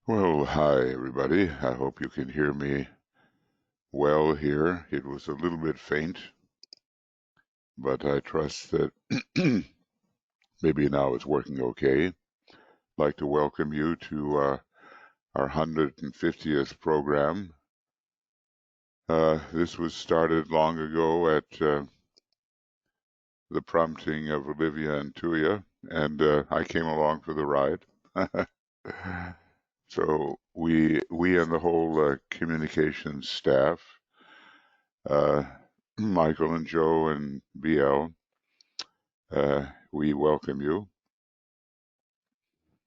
Well, hi everybody. I hope you can hear me well here. It was a little bit faint, but I trust that maybe now it's working okay. I'd like to welcome you to our 150th program. This was started long ago at the prompting of Olivia and Tuya, and I came along for the ride. So we and the whole communications staff, uh, Michael and Joe and BL, we welcome you.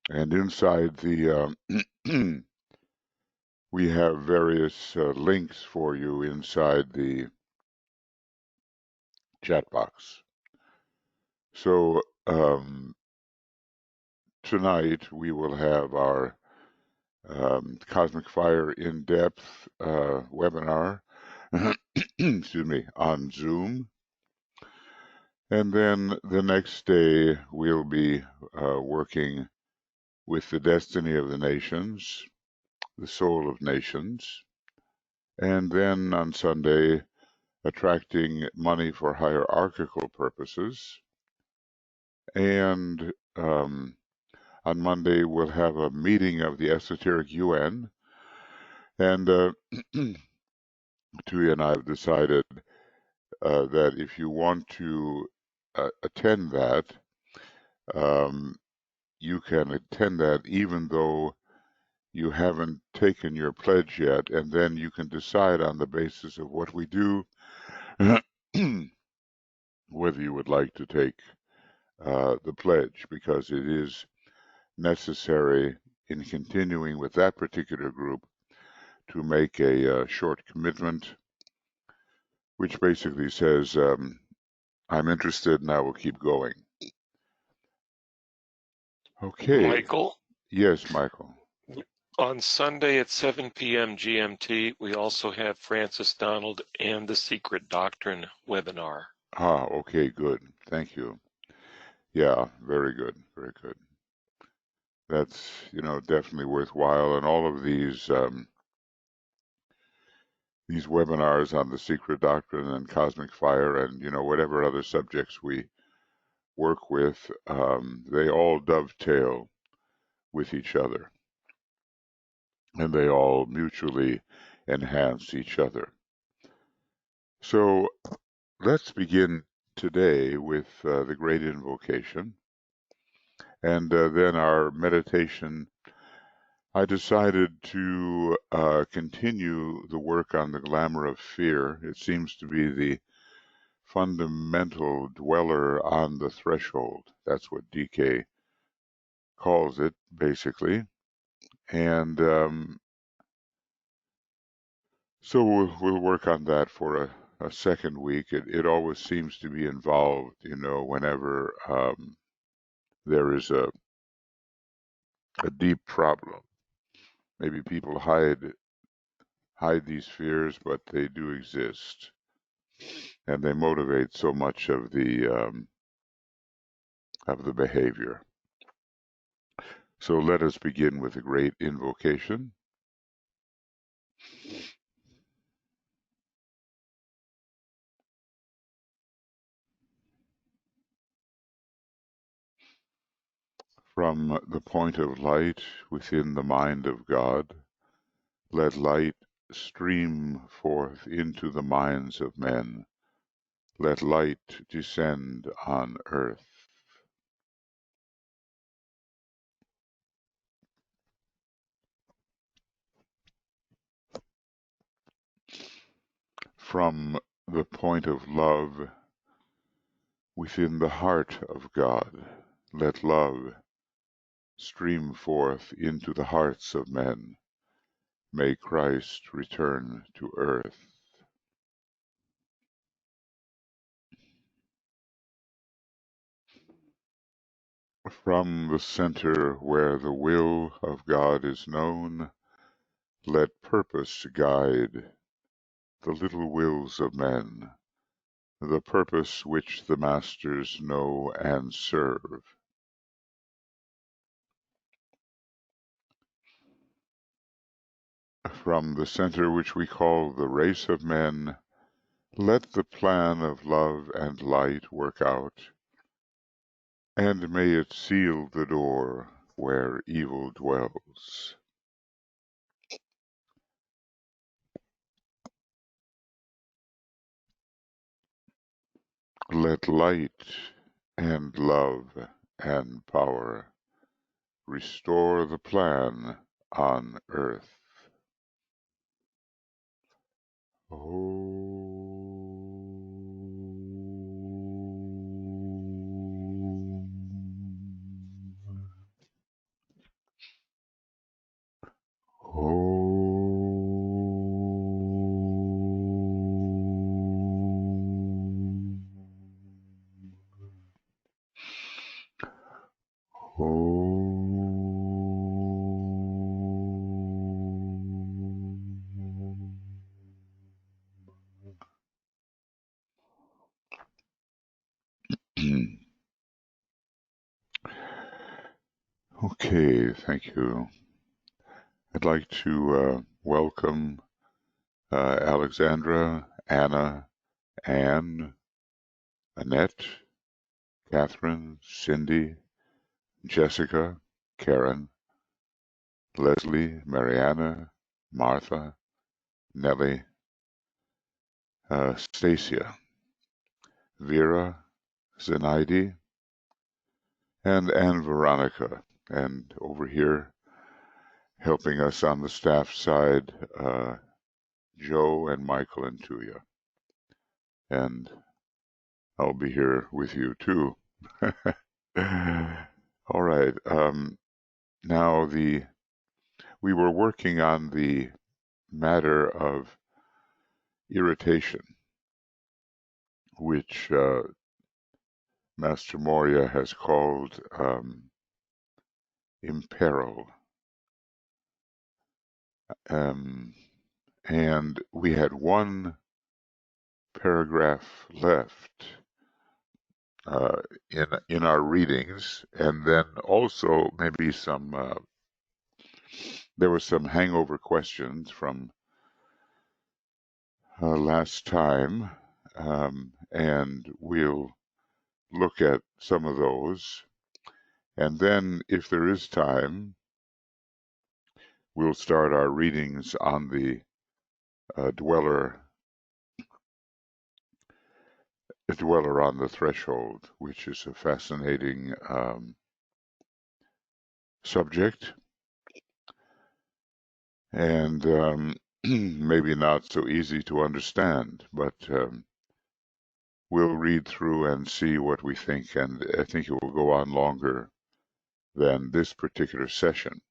And inside the we have various links for you inside the chat box. So tonight we will have our Cosmic Fire in Depth webinar, excuse me, on Zoom. And then the next day we'll be working with the destiny of the nations, the soul of nations. And then on Sunday, attracting money for hierarchical purposes. And on Monday, we'll have a meeting of the Esoteric UN. And Tui and I have decided that if you want to attend that, um, you can attend that even though you haven't taken your pledge yet, and then you can decide on the basis of what we do whether you would like to take the pledge, because it is necessary in continuing with that particular group to make a short commitment, which basically says, I'm interested and I will keep going. Okay. Michael, Yes, Michael. on Sunday at 7 p.m. GMT, we also have Francis Donald and the Secret Doctrine webinar. Ah, okay, good. Thank you. Yeah, very good. Very good. That's, definitely worthwhile. And all of these webinars on the Secret Doctrine and Cosmic Fire and, whatever other subjects we work with, they all dovetail with each other and they all mutually enhance each other. So let's begin today with the Great Invocation and then our meditation. I decided to continue the work on the glamour of fear. It seems to be the fundamental dweller on the threshold. That's what DK calls it, basically. And so we'll work on that for a second week. It always seems to be involved, whenever there is a deep problem. Maybe people hide these fears, but they do exist, and they motivate so much of the behavior. So let us begin with a great invocation. From the point of light within the mind of God, let light stream forth into the minds of men. Let light descend on earth. From the point of love within the heart of God, let love stream forth into the hearts of men. May Christ return to earth. From the center where the will of God is known, let purpose guide the little wills of men, the purpose which the masters know and serve. from the center which we call the race of men, let the plan of love and light work out, and may it seal the door where evil dwells. Let light and love and power restore the plan on earth. Okay, thank you. I'd like to welcome Alexandra, Anna, Anne, Annette, Catherine, Cindy, Jessica, Karen, Leslie, Mariana, Martha, Nellie, Stacia, Vera, Zenaidi, and Veronica. And over here, helping us on the staff side, Joe and Michael and Tuya. And I'll be here with you too. All right. Now we were working on the matter of irritation, which Master Moria has called imperil. And we had one paragraph left in our readings, and then also maybe there were some hangover questions from last time, and we'll look at some of those, and then if there is time, we'll start our readings on the dweller on the threshold, which is a fascinating subject, and maybe not so easy to understand, but we'll read through and see what we think, and I think it will go on longer than this particular session.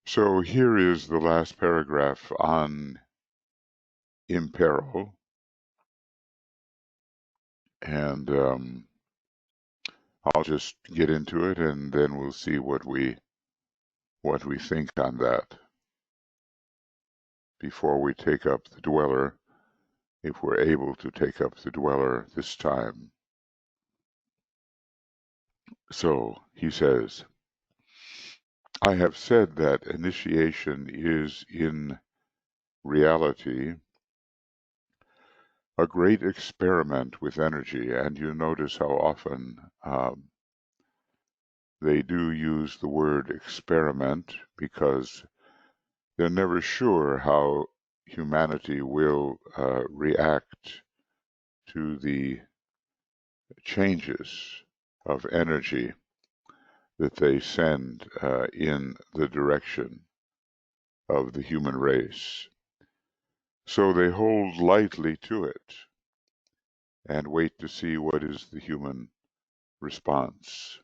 So here is the last paragraph on imperil, and I'll just get into it, and then we'll see what we think on that before we take up the dweller, if we're able to take up the dweller this time. So he says, I have said that initiation is in reality a great experiment with energy, and you notice how often they do use the word experiment because they're never sure how humanity will react to the changes of energy that they send in the direction of the human race. So they hold lightly to it and wait to see what is the human response.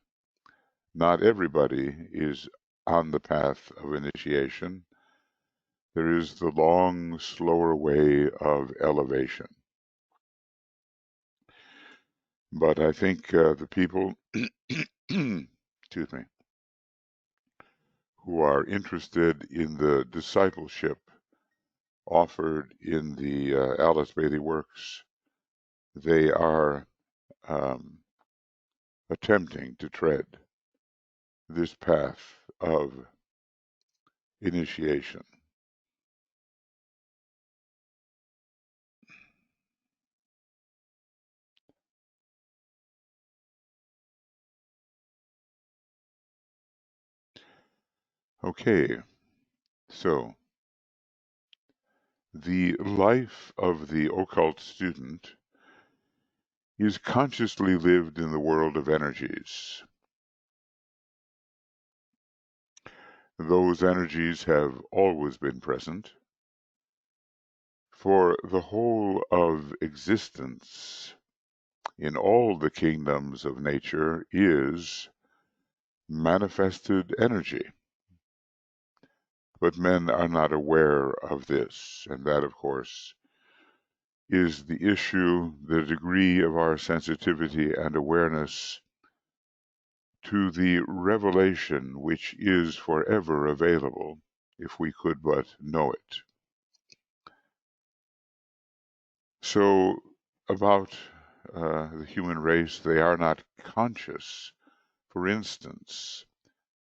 Not everybody is on the path of initiation. There is the long, slower way of elevation. But I think the people excuse me, who are interested in the discipleship offered in the Alice Bailey works, they are attempting to tread this path of initiation. Okay, so the life of the occult student is consciously lived in the world of energies. Those energies have always been present, for the whole of existence in all the kingdoms of nature is manifested energy. But men are not aware of this, and that, of course, is the issue, the degree of our sensitivity and awareness to the revelation which is forever available, if we could but know it. So, about the human race, they are not conscious. For instance,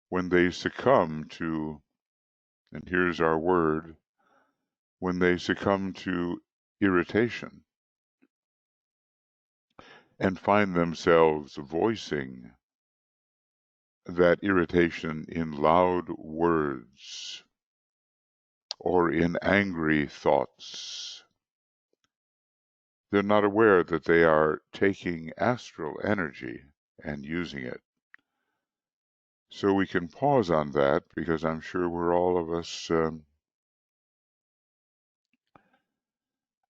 when they succumb to, and here's our word, when they succumb to irritation and find themselves voicing that irritation in loud words or in angry thoughts, they're not aware that they are taking astral energy and using it. So we can pause on that because I'm sure we're all of us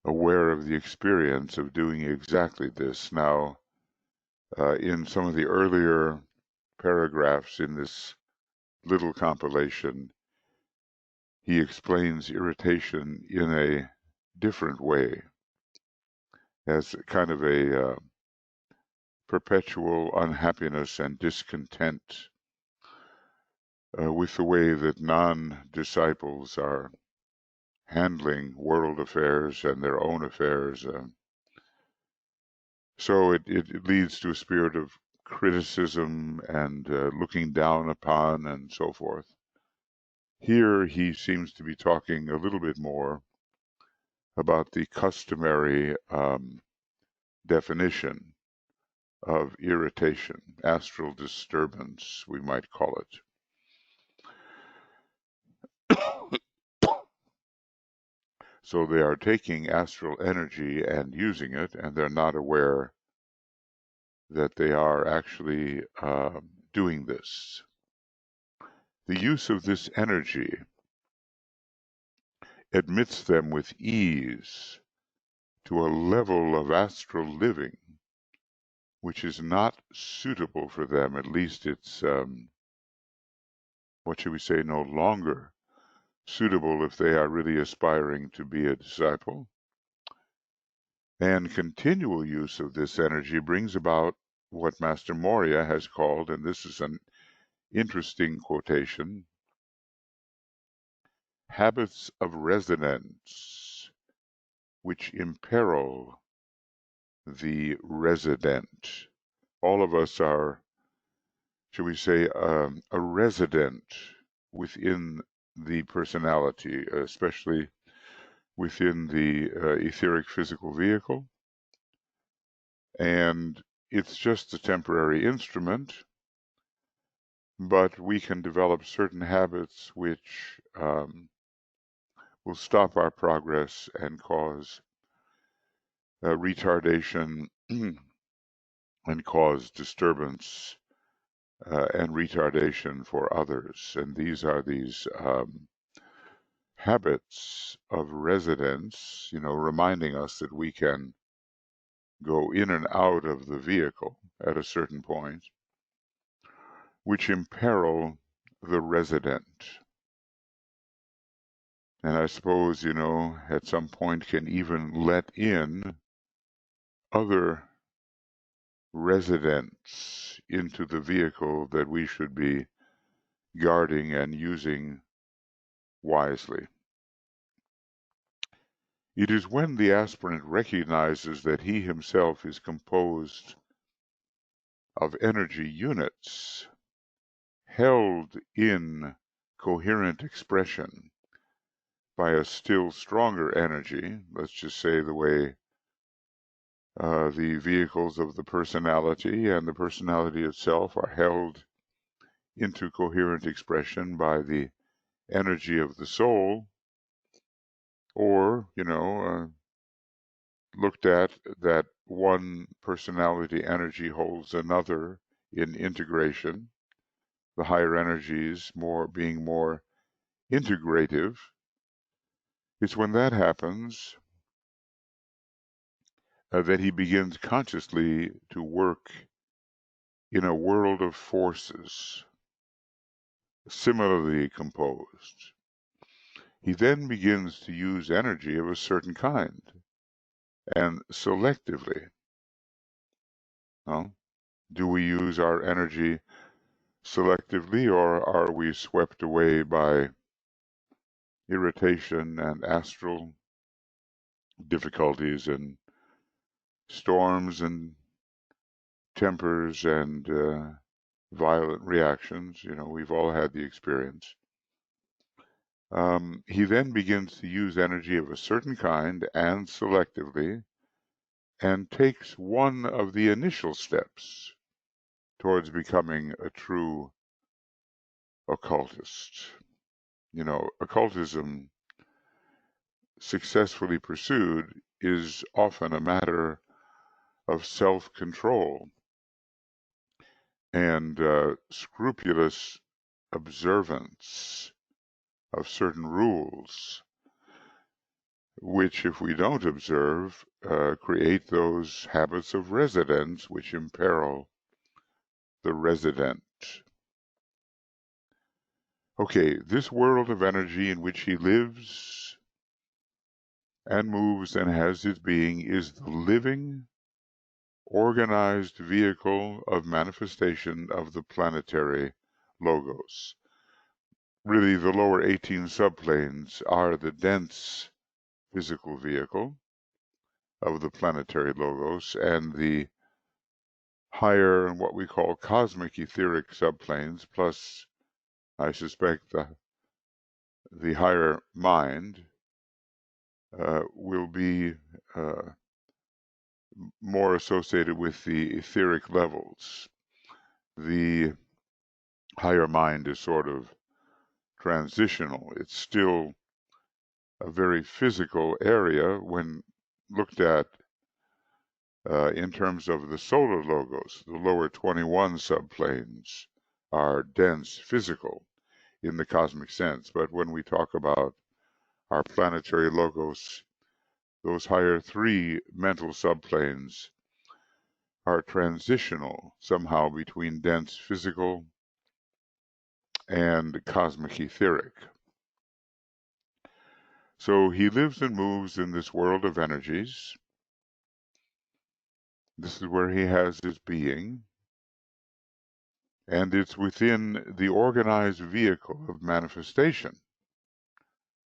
aware of the experience of doing exactly this. Now, in some of the earlier paragraphs in this little compilation, he explains irritation in a different way, as kind of a perpetual unhappiness and discontent with the way that non-disciples are handling world affairs and their own affairs. So it leads to a spirit of criticism and looking down upon and so forth. Here he seems to be talking a little bit more about the customary definition of irritation, astral disturbance, we might call it. So they are taking astral energy and using it, and they're not aware that they are actually doing this. The use of this energy admits them with ease to a level of astral living which is not suitable for them. At least it's, what should we say, no longer suitable if they are really aspiring to be a disciple. And continual use of this energy brings about what Master Moria has called, and this is an interesting quotation, habits of residence, which imperil the resident. All of us are, shall we say, a resident within the personality, especially within the etheric physical vehicle. And it's just a temporary instrument, but we can develop certain habits which will stop our progress and cause retardation and cause disturbance and retardation for others. And these are these habits of residence, reminding us that we can go in and out of the vehicle at a certain point, which imperil the resident. And I suppose, at some point can even let in other residents into the vehicle that we should be guarding and using wisely. It is when the aspirant recognizes that he himself is composed of energy units held in coherent expression by a still stronger energy, let's just say the way the vehicles of the personality and the personality itself are held into coherent expression by the energy of the soul, or, looked at that one personality energy holds another in integration, the higher energies being more integrative. It's when that happens that he begins consciously to work in a world of forces similarly composed. He then begins to use energy of a certain kind and selectively. Well, do we use our energy selectively, or are we swept away by irritation and astral difficulties and storms and tempers and violent reactions? We've all had the experience. He then begins to use energy of a certain kind and selectively, and takes one of the initial steps towards becoming a true occultist. Occultism successfully pursued is often a matter of self-control and scrupulous observance of certain rules, which, if we don't observe, create those habits of residence which imperil the resident. Okay, this world of energy in which he lives and moves and has his being is the living, organized vehicle of manifestation of the planetary logos. Really, the lower 18 subplanes are the dense physical vehicle of the planetary logos, and the higher and what we call cosmic etheric subplanes, plus I suspect the higher mind, will be more associated with the etheric levels. The higher mind is sort of transitional. It's still a very physical area when looked at in terms of the solar logos. The lower 21 subplanes are dense physical in the cosmic sense. But when we talk about our planetary logos, those higher three mental subplanes are transitional somehow between dense physical and cosmic etheric. So he lives and moves in this world of energies. This is where he has his being, and it's within the organized vehicle of manifestation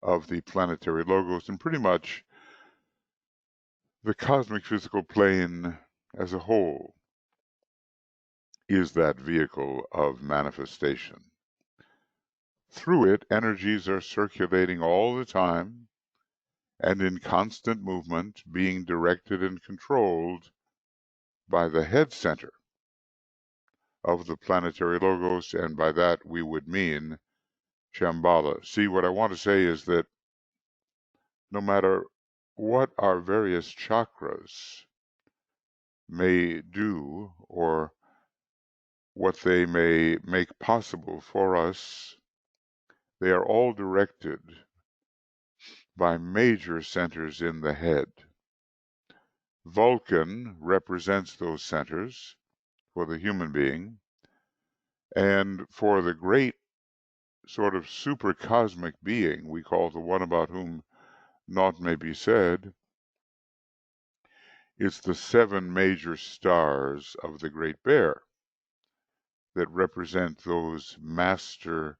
of the planetary logos, and pretty much the cosmic physical plane as a whole is that vehicle of manifestation. Through it, energies are circulating all the time and in constant movement, being directed and controlled by the head center of the planetary logos, and by that we would mean Shambhala. See, what I want to say is that no matter what our various chakras may do, or what they may make possible for us, they are all directed by major centers in the head. Vulcan represents those centers for the human being, and for the great sort of super cosmic being we call the one about whom naught may be said, it's the 7 major stars of the Great Bear that represent those master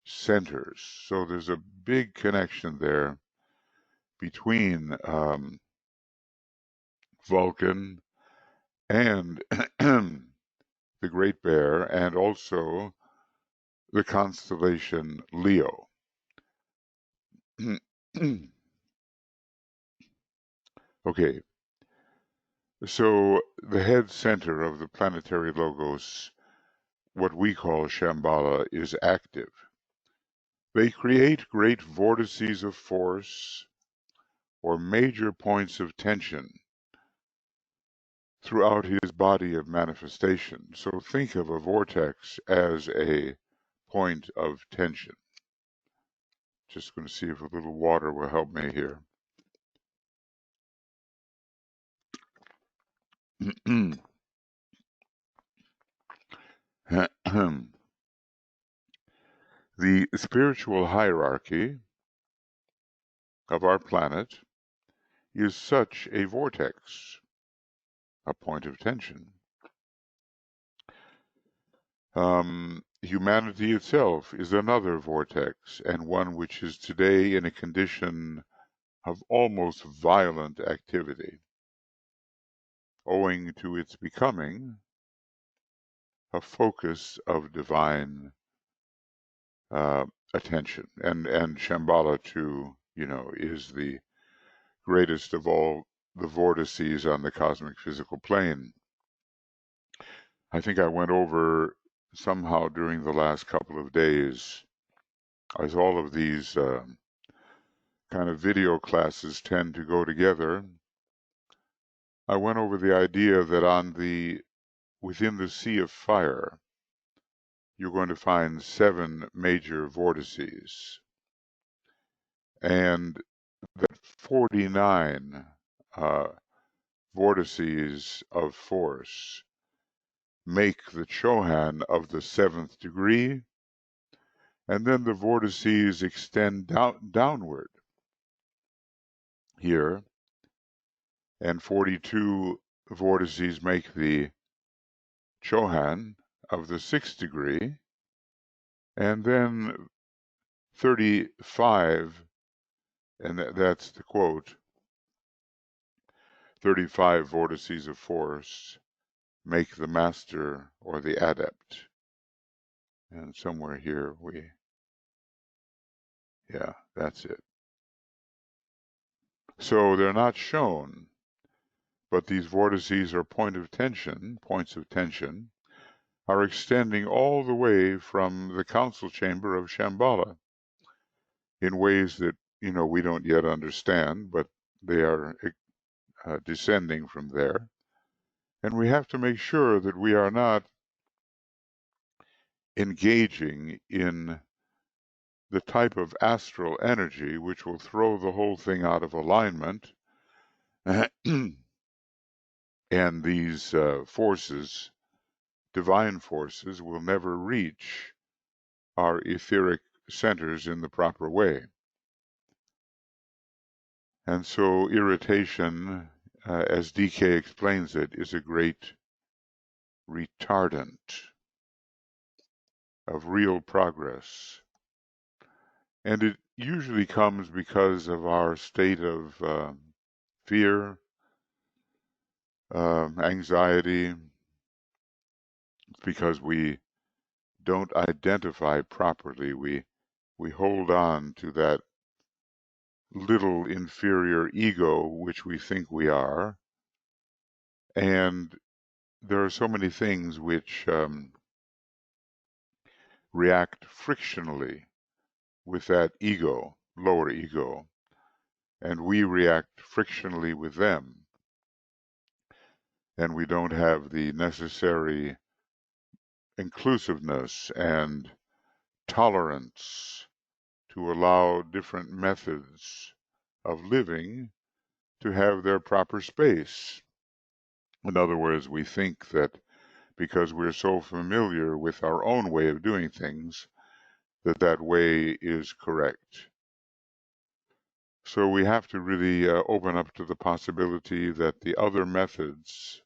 centers. So there's a big connection there between Vulcan and the Great Bear, and also the constellation Leo. Okay, so the head center of the planetary logos what we call Shambhala is active. They create great vortices of force or major points of tension throughout his body of manifestation. So think of a vortex as a point of tension. Just going to see if a little water will help me here. The spiritual hierarchy of our planet is such a vortex, a point of tension. Humanity itself is another vortex, and one which is today in a condition of almost violent activity, owing to its becoming a focus of divine attention. And Shambhala, too, is the greatest of all the vortices on the cosmic physical plane. I think I went over somehow during the last couple of days, as all of these kind of video classes tend to go together. I went over the idea that within the sea of fire, you're going to find 7 major vortices, and that 49 vortices of force make the Chohan of the 7th degree, and then the vortices extend downward here, and 42 vortices make the Chohan of the 6th degree, and then 35, and that's the quote, 35 vortices of force make the master or the adept. And somewhere here yeah, that's it. So they're not shown, but these vortices are points of tension, are extending all the way from the council chamber of Shambhala in ways that, we don't yet understand, but they are descending from there. And we have to make sure that we are not engaging in the type of astral energy which will throw the whole thing out of alignment. And these forces, divine forces, will never reach our etheric centers in the proper way. And so irritation, as DK explains it, is a great retardant of real progress. And it usually comes because of our state of fear, anxiety. It's because we don't identify properly. We hold on to that little inferior ego which we think we are. And there are so many things which react frictionally with that ego, lower ego, and we react frictionally with them. And we don't have the necessary inclusiveness and tolerance to allow different methods of living to have their proper space. In other words, we think that because we're so familiar with our own way of doing things, that way is correct. So we have to really open up to the possibility that the other methods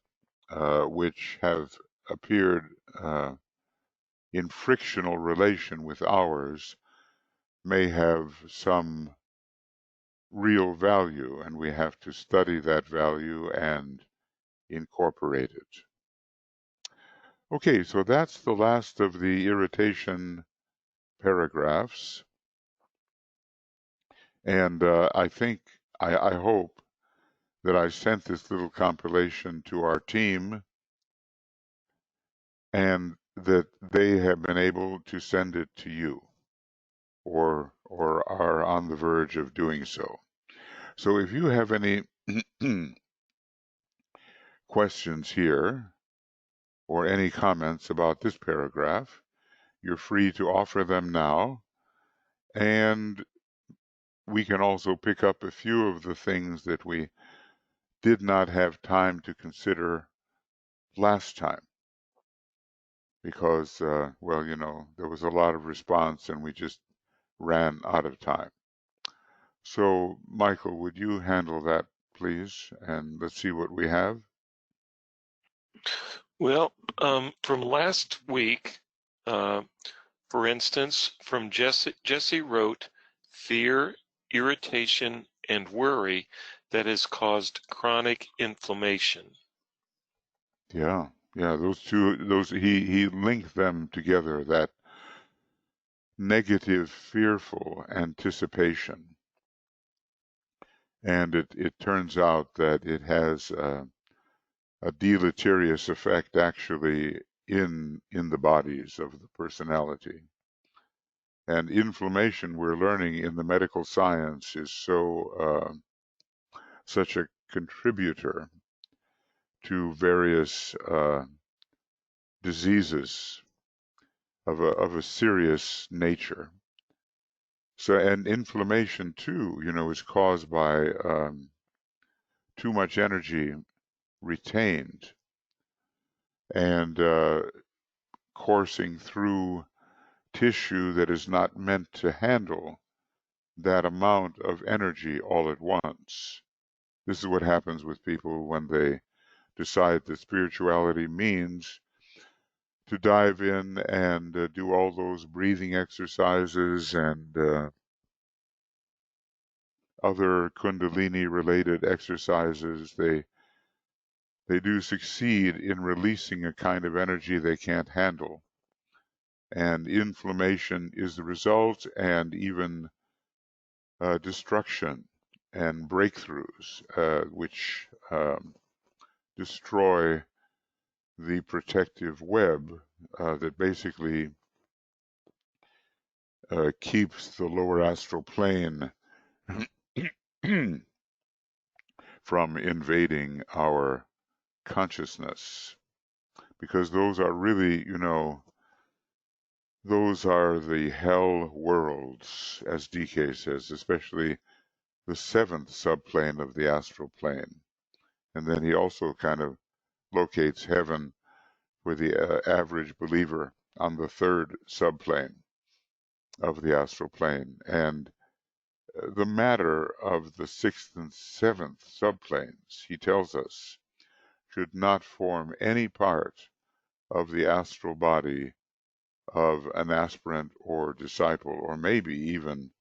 which have appeared in frictional relation with ours may have some real value, and we have to study that value and incorporate it. Okay, so that's the last of the irritation paragraphs. And I think, I hope that I sent this little compilation to our team, and that they have been able to send it to you, or are on the verge of doing so. So if you have any questions here or any comments about this paragraph, you're free to offer them now. And we can also pick up a few of the things that we did not have time to consider last time because, well, there was a lot of response and we just ran out of time. So, Michael, would you handle that, please? And let's see what we have. Well, from last week, uh, for instance, from Jesse wrote, fear, irritation, and worry that has caused chronic inflammation. Yeah, yeah, those he linked them together, that negative, fearful anticipation. And it turns out that it has a deleterious effect actually in the bodies of the personality. And inflammation, we're learning in the medical science, is such a contributor to various diseases of a serious nature. So, and inflammation too, is caused by too much energy retained and coursing through tissue that is not meant to handle that amount of energy all at once. This is what happens with people when they decide that spirituality means to dive in and do all those breathing exercises and other Kundalini related exercises. They do succeed in releasing a kind of energy they can't handle. And inflammation is the result, and even destruction and breakthroughs, which destroy the protective web that basically keeps the lower astral plane from invading our consciousness. Because those are really, those are the hell worlds, as DK says, especially the seventh subplane of the astral plane. And then he also kind of locates heaven for the average believer on the third subplane of the astral plane. And the matter of the sixth and seventh subplanes, he tells us, should not form any part of the astral body of an aspirant or disciple, or maybe even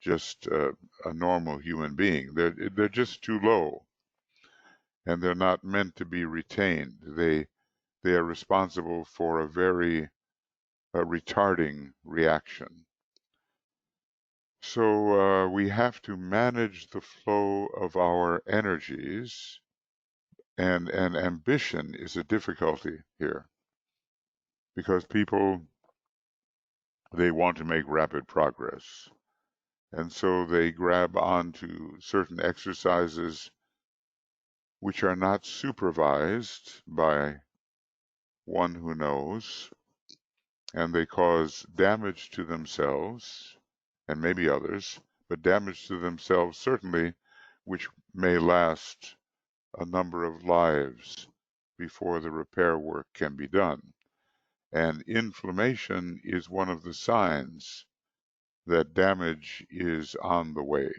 just a normal human being. They're just too low, and they're not meant to be retained. They are responsible for a very retarding reaction. So we have to manage the flow of our energies, and ambition is a difficulty here because people, they want to make rapid progress. And so they grab onto certain exercises which are not supervised by one who knows, and they cause damage to themselves and maybe others, but damage to themselves certainly, which may last a number of lives before the repair work can be done. And inflammation is one of the signs that damage is on the way.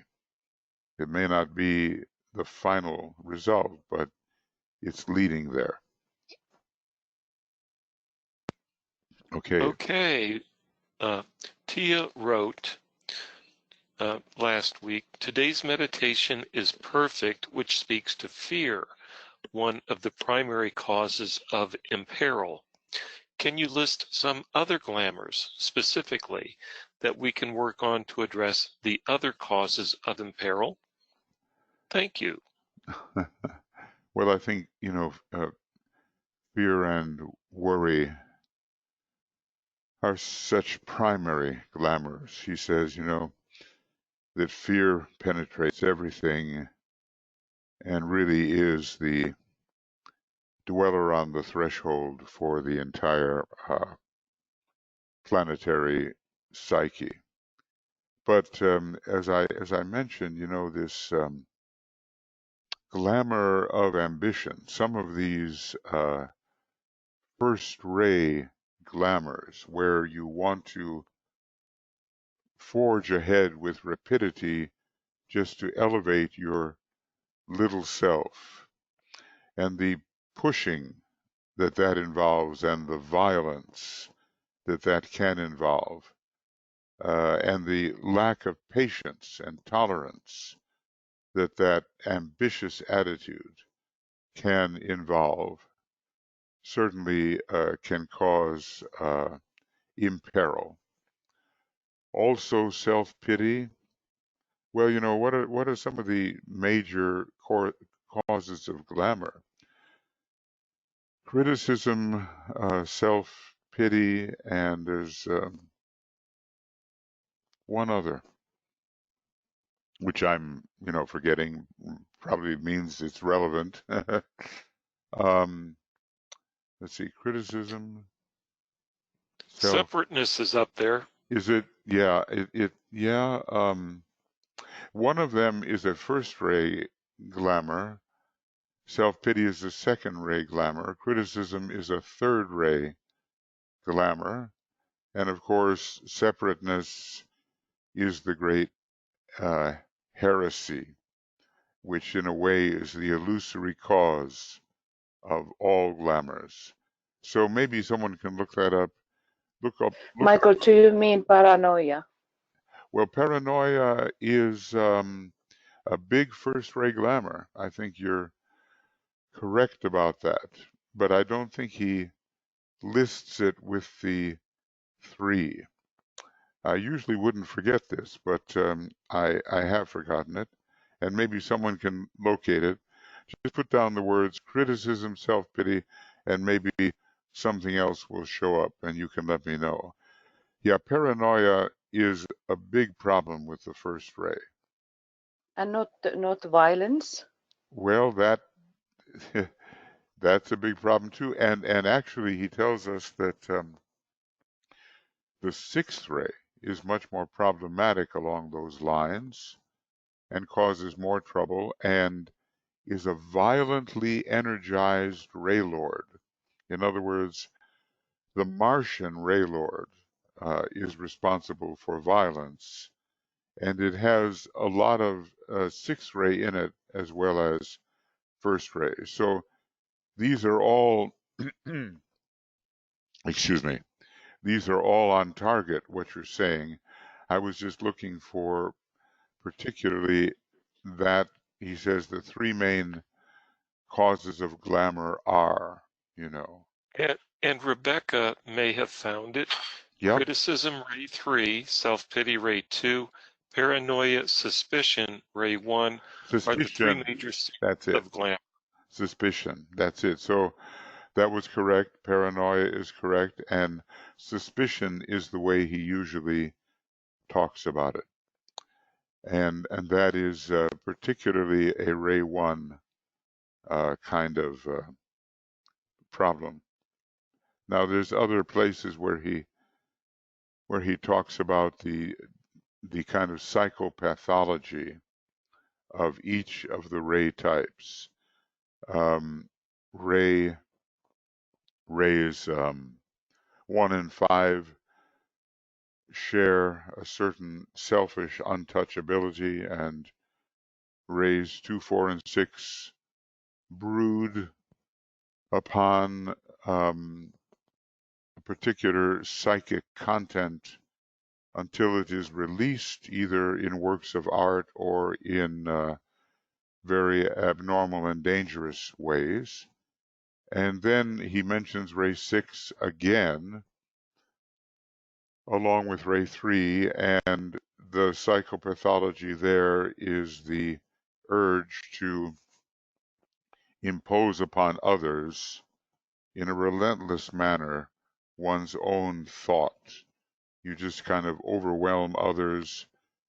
It may not be the final result, but it's leading there. Okay. Okay, Tia wrote last week, today's meditation is perfect, which speaks to fear, one of the primary causes of imperil. Can you list some other glamours specifically that we can work on to address the other causes of imperil? Thank you. Well, I think, fear and worry are such primary glamours. He says, that fear penetrates everything and really is the dweller on the threshold for the entire planetary psyche. But as I mentioned, this glamour of ambition, some of these first ray glamours where you want to forge ahead with rapidity just to elevate your little self, and the pushing that involves and the violence that can involve, and the lack of patience and tolerance that ambitious attitude can involve, certainly can cause imperil. Also, self-pity. Well, what are some of the major causes of glamour? Criticism, self-pity, and there's one other, which I'm, forgetting. Probably means it's relevant. um, let's see, criticism, self. Separateness is up there. Is it? Yeah, yeah. One of them is a first ray glamour. Self-pity is a second ray glamour. Criticism is a third ray glamour. And of course, separateness is the great uh, heresy, which in a way is the illusory cause of all glamours. So maybe someone can look that up. Look up. Michael, do you mean paranoia? Well, paranoia is a big first ray glamour. I think you're correct about that, but I don't think he lists it with the three. I usually wouldn't forget this, but I have forgotten it, and maybe someone can locate it. Just put down the words criticism, self-pity, and maybe something else will show up, and you can let me know. Yeah, paranoia is a big problem with the first ray. And not violence? Well, that's a big problem too, and actually he tells us that the sixth ray is much more problematic along those lines and causes more trouble and is a violently energized ray lord. In other words, the Martian ray lord is responsible for violence, and it has a lot of sixth ray in it as well as first ray. So these are all, excuse me, these are all on target, what you're saying. I was just looking for particularly that he says the three main causes of glamour are, you know. And Rebecca may have found it. Yep. Criticism, ray 3, self-pity, ray 2, paranoia, suspicion, ray 1 are the three Suspicion. major That's secrets it. of glamour. Suspicion. That's it. So that was correct. Paranoia is correct. And suspicion is the way he usually talks about it. And that is particularly a ray 1 kind of problem. Now there's other places where he talks about the kind of psychopathology of each of the ray types. Um, ray rays 1 and 5 share a certain selfish untouchability, and rays 2, 4, and 6 brood upon a particular psychic content until it is released either in works of art or in very abnormal and dangerous ways. And then he mentions ray 6 again, along with ray 3, and the psychopathology there is the urge to impose upon others in a relentless manner one's own thought. You just kind of overwhelm others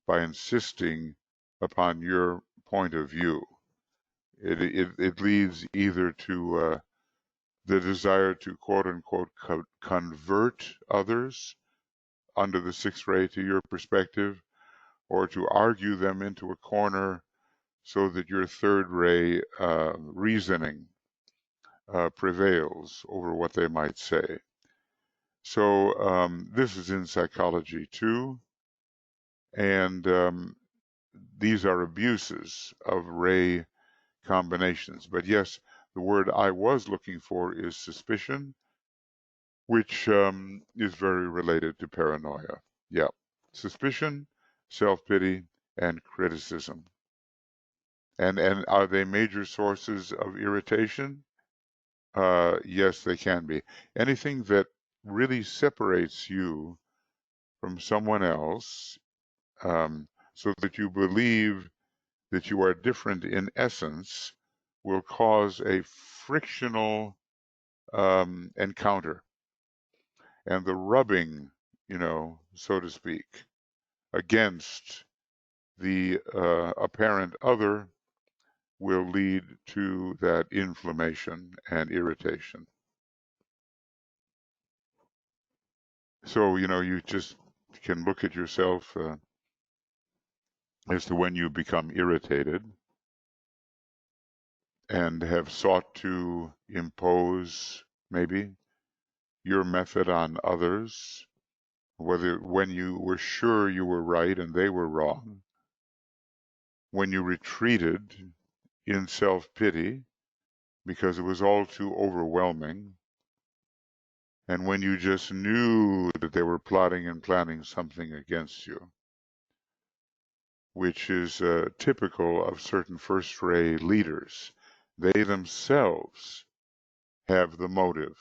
by insisting upon your point of view. It leads either to the desire to quote unquote convert others under the sixth ray to your perspective, or to argue them into a corner so that your third ray reasoning prevails over what they might say. So this is in psychology too, and these are abuses of ray combinations. But yes, the word I was looking for is suspicion, which is very related to paranoia. Yeah, suspicion, self-pity, and criticism. And are they major sources of irritation? Yes, they can be. Anything that really separates you from someone else, so that you believe that you are different in essence, will cause a frictional encounter, and the rubbing, so to speak, against the apparent other will lead to that inflammation and irritation. So, you just can look at yourself as to when you become irritated and have sought to impose maybe your method on others, whether when you were sure you were right and they were wrong, when you retreated in self-pity because it was all too overwhelming, and when you just knew that they were plotting and planning something against you, which is typical of certain first-ray leaders. They themselves have the motive,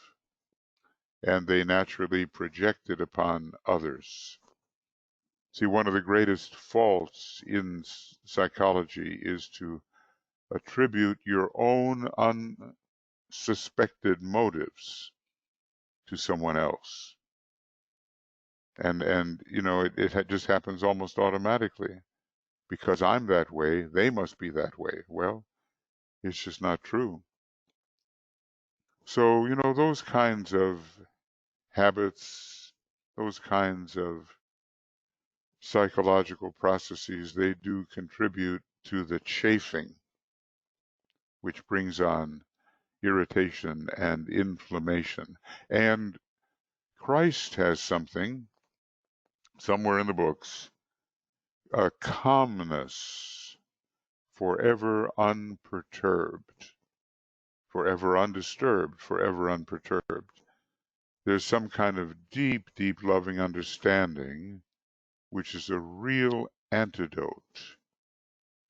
and they naturally project it upon others. See, one of the greatest faults in psychology is to attribute your own unsuspected motives to someone else. And it just happens almost automatically. Because I'm that way, they must be that way. Well, it's just not true. So, those kinds of habits, those kinds of psychological processes, they do contribute to the chafing, which brings on irritation and inflammation. And Christ has something somewhere in the books, a calmness, forever unperturbed, forever undisturbed, forever unperturbed. There's some kind of deep, deep loving understanding, which is a real antidote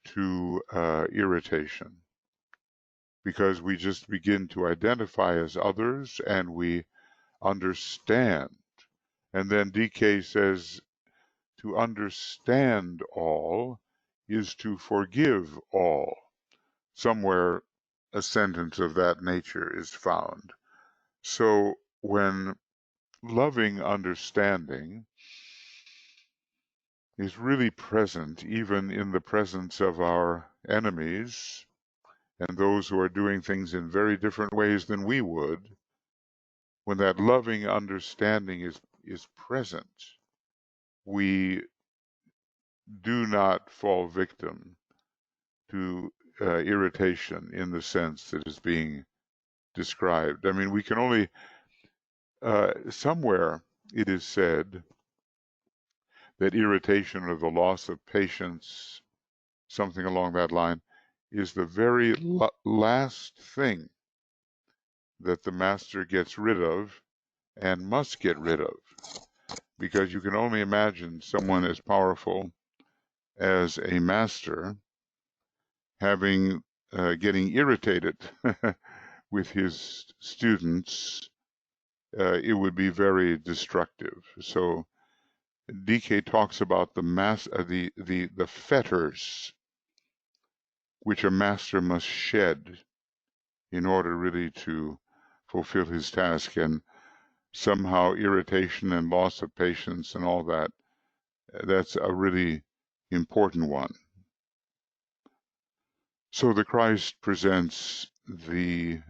to irritation, because we just begin to identify as others and we understand. And then DK says to understand all is to forgive all. Somewhere a sentence of that nature is found. So when loving understanding is really present, even in the presence of our enemies and those who are doing things in very different ways than we would, when that loving understanding is present, we do not fall victim to irritation in the sense that is being described. I mean, we can only, somewhere it is said that irritation or the loss of patience, something along that line, is the very last thing that the master gets rid of and must get rid of. Because you can only imagine someone as powerful as a master getting irritated with his students. It would be very destructive. So DK talks about the fetters which a master must shed in order really to fulfill his task. And somehow irritation and loss of patience and all that, that's a really important one. So the Christ presents the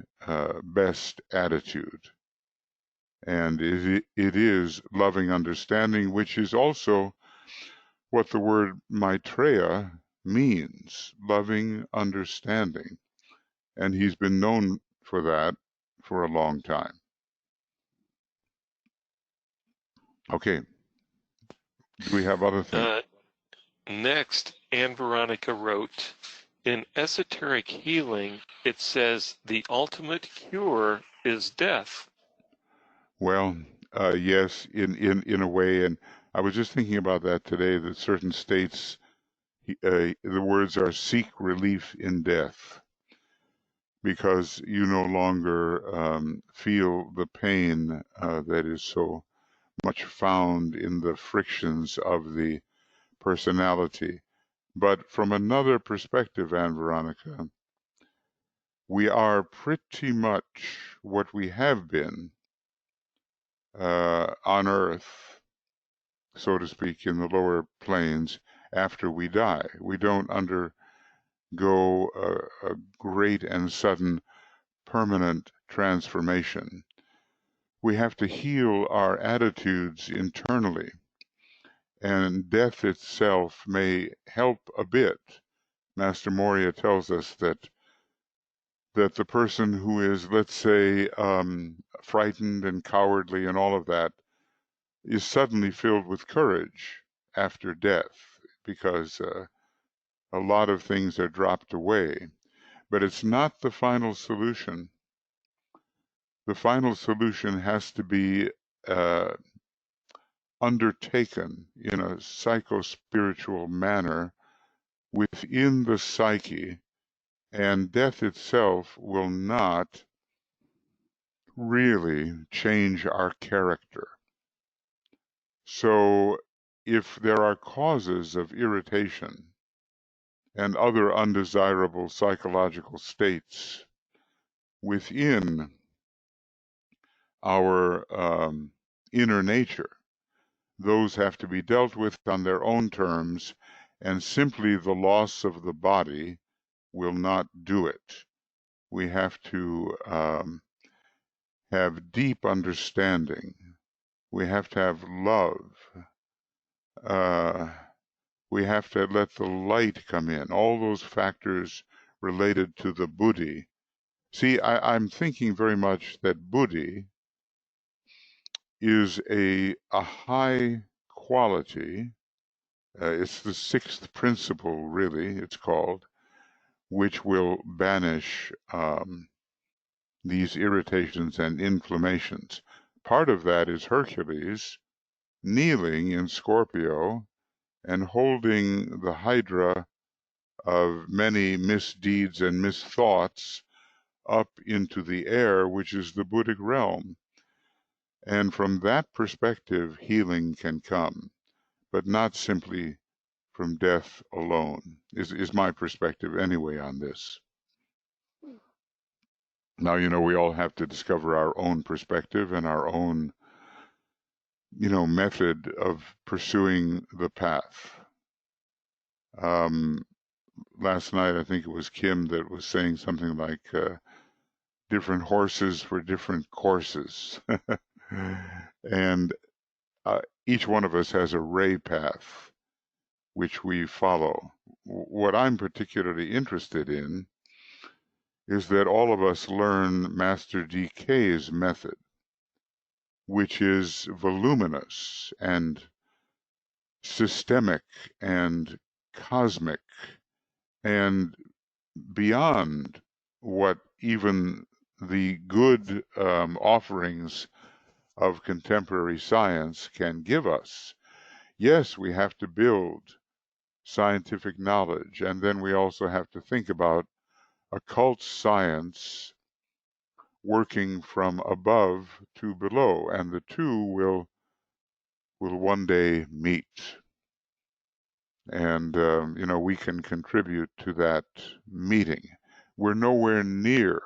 best attitude, and it is loving understanding, which is also what the word Maitreya means, loving understanding. And he's been known for that for a long time. Okay, do we have other things? Next, Anne Veronica wrote, in esoteric healing, it says the ultimate cure is death. Well, yes, in a way, and I was just thinking about that today, that certain states, the words are seek relief in death, because you no longer feel the pain that is so much found in the frictions of the personality. But from another perspective, Anne Veronica, we are pretty much what we have been on Earth, so to speak, in the lower planes after we die. We don't undergo a great and sudden permanent transformation. We have to heal our attitudes internally, and death itself may help a bit. Master Moria tells us that the person who is, let's say, frightened and cowardly and all of that is suddenly filled with courage after death, because a lot of things are dropped away. But it's not the final solution. The final solution has to be undertaken in a psycho-spiritual manner within the psyche, and death itself will not really change our character. So if there are causes of irritation and other undesirable psychological states within our inner nature, those have to be dealt with on their own terms, and simply the loss of the body will not do it. We have to have deep understanding. We have to have love. We have to let the light come in. All those factors related to the buddhi. See, I'm thinking very much that buddhi is a high quality. It's the sixth principle, really, it's called, which will banish these irritations and inflammations. Part of that is Hercules kneeling in Scorpio and holding the hydra of many misdeeds and misthoughts up into the air, which is the Buddhic realm. And from that perspective, healing can come, but not simply from death alone, is my perspective anyway on this. Now, we all have to discover our own perspective and our own, method of pursuing the path. Last night, I think it was Kim that was saying something like different horses for different courses. And each one of us has a ray path which we follow. What I'm particularly interested in is that all of us learn Master DK's method, which is voluminous and systemic and cosmic and beyond what even the good offerings of contemporary science can give us. Yes, we have to build scientific knowledge, and then we also have to think about occult science working from above to below, and the two will one day meet. And we can contribute to that meeting. We're nowhere near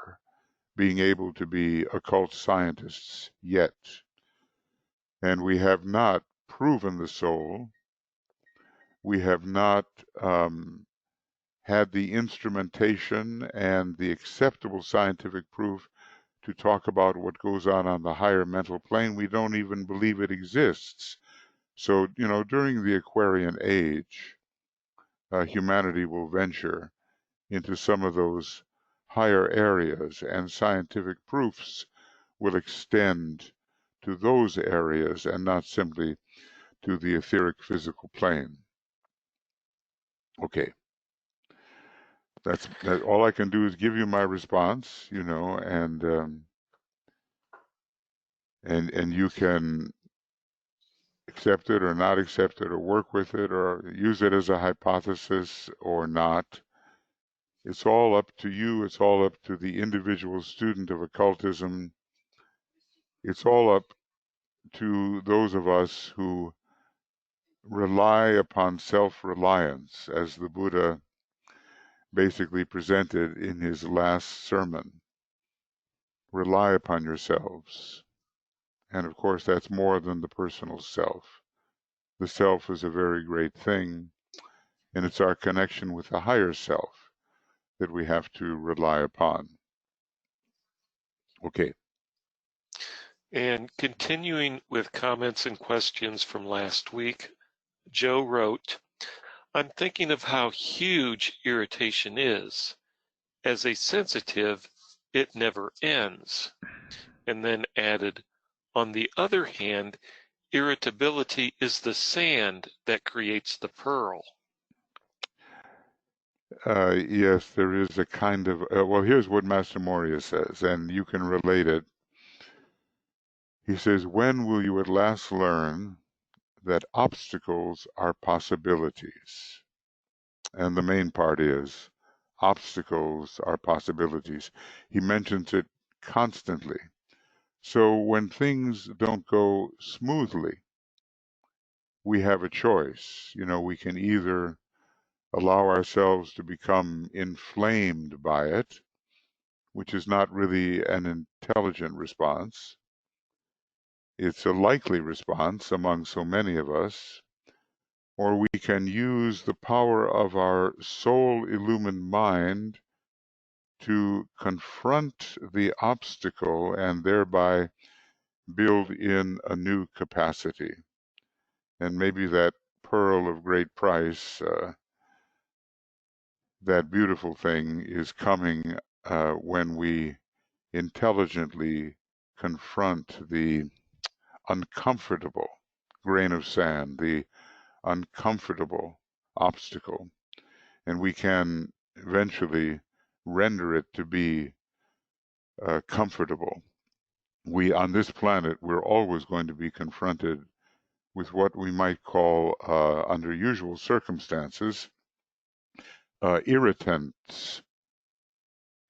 being able to be occult scientists yet, And we have not proven the soul. We have not had the instrumentation and the acceptable scientific proof to talk about what goes on the higher mental plane. We don't even believe it exists. So, during the Aquarian age, humanity will venture into some of those higher areas, and scientific proofs will extend to those areas and not simply to the etheric physical plane. Okay. That's all I can do is give you my response, and you can accept it or not accept it or work with it or use it as a hypothesis or not. It's all up to you. It's all up to the individual student of occultism. It's all up to those of us who rely upon self-reliance, as the Buddha basically presented in his last sermon. Rely upon yourselves. And of course, that's more than the personal self. The self is a very great thing, and it's our connection with the higher self that we have to rely upon. Okay. And continuing with comments and questions from last week, Joe wrote, I'm thinking of how huge irritation is. As a sensitive, it never ends. And then added, on the other hand, irritability is the sand that creates the pearl. Yes, there is a kind of, well, here's what Master Moria says, and you can relate it. He says, when will you at last learn that obstacles are possibilities? And the main part is, obstacles are possibilities. He mentions it constantly. So when things don't go smoothly, we have a choice. We can either allow ourselves to become inflamed by it, which is not really an intelligent response. It's a likely response among so many of us. Or we can use the power of our soul-illumined mind to confront the obstacle and thereby build in a new capacity. And maybe that pearl of great price, that beautiful thing, is coming when we intelligently confront the uncomfortable grain of sand, the uncomfortable obstacle, and we can eventually render it to be comfortable. On this planet, we're always going to be confronted with what we might call, under usual circumstances, irritants.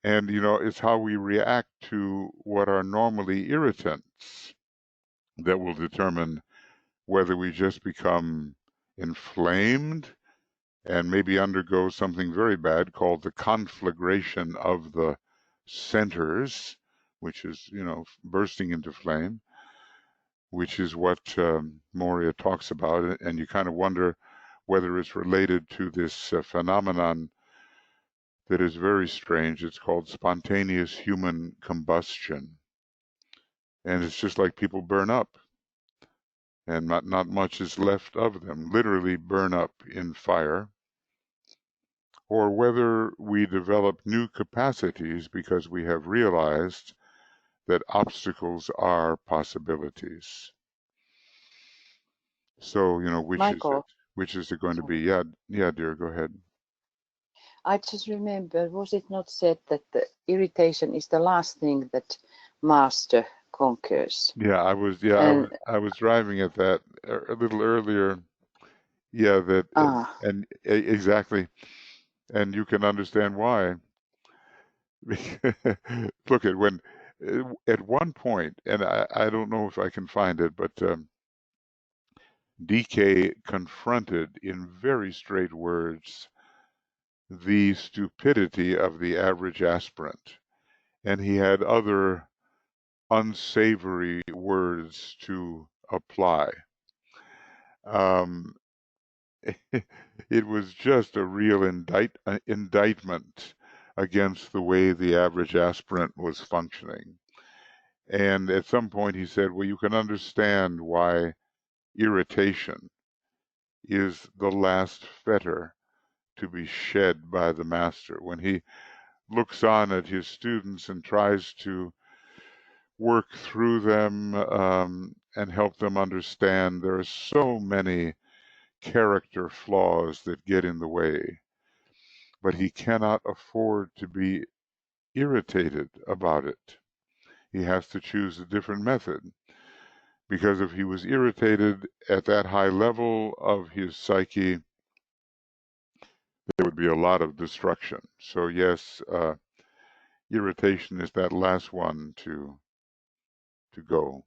And, it's how we react to what are normally irritants that will determine whether we just become inflamed and maybe undergo something very bad called the conflagration of the centers, which is, bursting into flame, which is what Moria talks about. And you kind of wonder whether it's related to this phenomenon that is very strange. It's called spontaneous human combustion. And it's just like people burn up, and not much is left of them, literally burn up in fire. Or whether we develop new capacities because we have realized that obstacles are possibilities. So, which is it? Michael, Which is it going to sorry. be? Yeah, dear, go ahead. I just remember, was it not said that the irritation is the last thing that master conquers? Yeah, And I was driving at that a little earlier. Yeah, that and exactly, and you can understand why. Look at when at one point, and I don't know if I can find it, but DK confronted in very straight words the stupidity of the average aspirant, and he had other unsavory words to apply. Um, it was just a real indictment against the way the average aspirant was functioning. And at some point he said, well, you can understand why irritation is the last fetter to be shed by the master. When he looks on at his students and tries to work through them and help them understand, there are so many character flaws that get in the way. But he cannot afford to be irritated about it. He has to choose a different method, because if he was irritated at that high level of his psyche, there would be a lot of destruction. So yes, irritation is that last one to go.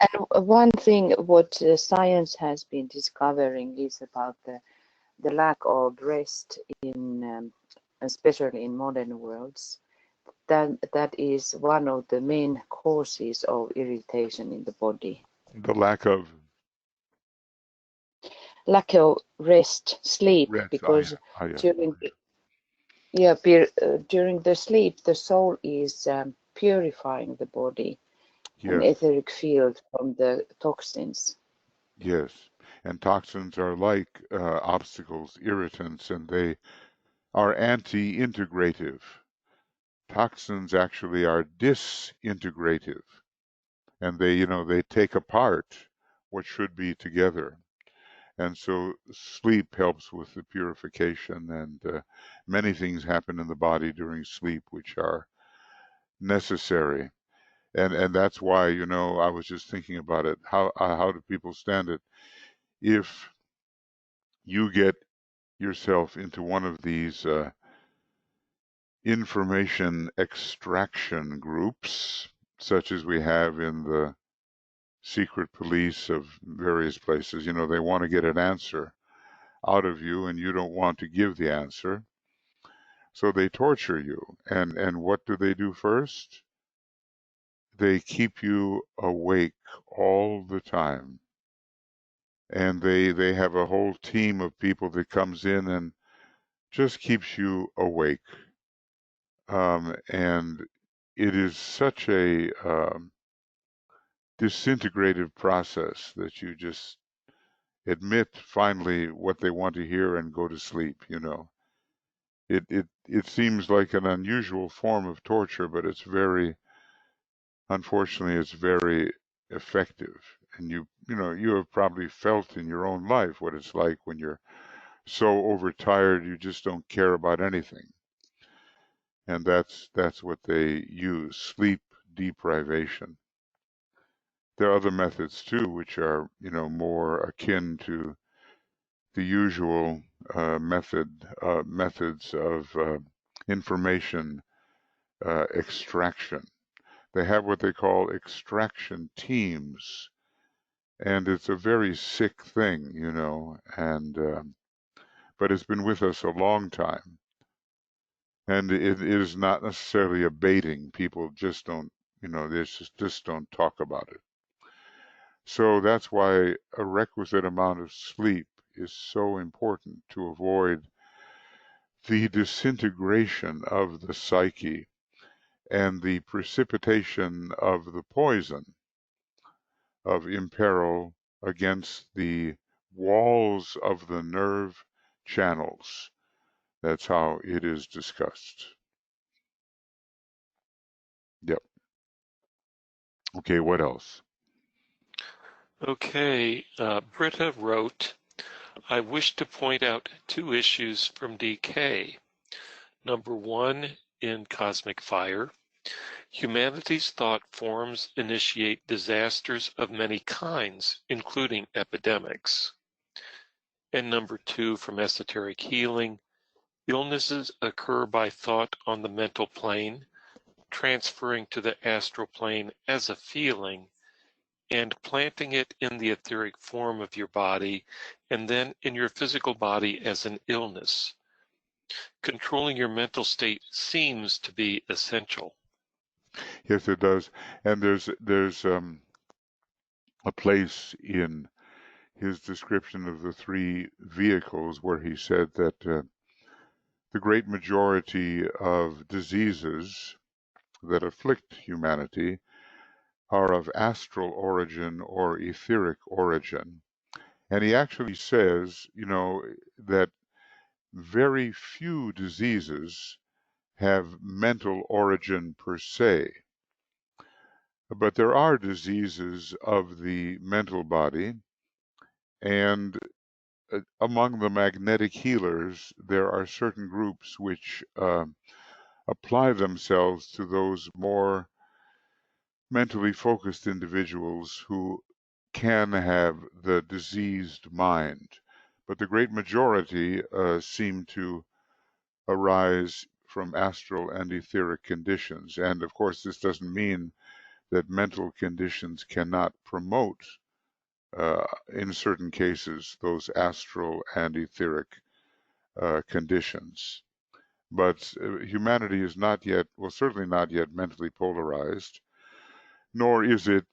And one thing what science has been discovering is about the lack of rest in, especially in modern worlds. That is one of the main causes of irritation in the body. The lack of Lack of rest, sleep, rest. because Yes. during during the sleep, the soul is purifying the body and Yes. etheric field from the toxins. Yes. And toxins are like obstacles, irritants, and they are anti-integrative. Toxins actually are disintegrative, and they take apart what should be together. And so sleep helps with the purification, and many things happen in the body during sleep which are necessary. And that's why, I was just thinking about it. How do people stand it? If you get yourself into one of these information extraction groups, such as we have in the secret police of various places, they want to get an answer out of you and you don't want to give the answer. So they torture you. And what do they do first? They keep you awake all the time. And they have a whole team of people that comes in and just keeps you awake. And it is such a disintegrative process that you just admit finally what they want to hear and go to sleep. It seems like an unusual form of torture, but unfortunately, it's very effective. And you have probably felt in your own life what it's like when you're so overtired you just don't care about anything. And that's what they use, sleep deprivation. There are other methods too, which are more akin to the usual methods of information extraction. They have what they call extraction teams, and it's a very sick thing, and but it's been with us a long time, and it is not necessarily abating. People just don't, they just don't talk about it. So that's why a requisite amount of sleep is so important to avoid the disintegration of the psyche and the precipitation of the poison of imperil against the walls of the nerve channels. That's how it is discussed. Yep. Okay, what else? Okay, Britta wrote, I wish to point out two issues from DK. Number one, in Cosmic Fire, humanity's thought forms initiate disasters of many kinds, including epidemics. And number two, from Esoteric Healing, illnesses occur by thought on the mental plane, transferring to the astral plane as a feeling, and planting it in the etheric form of your body, and then in your physical body as an illness. Controlling your mental state seems to be essential. Yes, it does. And there's a place in his description of the three vehicles where he said that the great majority of diseases that afflict humanity are of astral origin or etheric origin. And he actually says, that very few diseases have mental origin per se, but there are diseases of the mental body, and among the magnetic healers, there are certain groups which apply themselves to those more mentally focused individuals who can have the diseased mind. But the great majority seem to arise from astral and etheric conditions. And of course, this doesn't mean that mental conditions cannot promote, in certain cases, those astral and etheric conditions. But humanity is not yet, well, certainly not yet mentally polarized, nor is it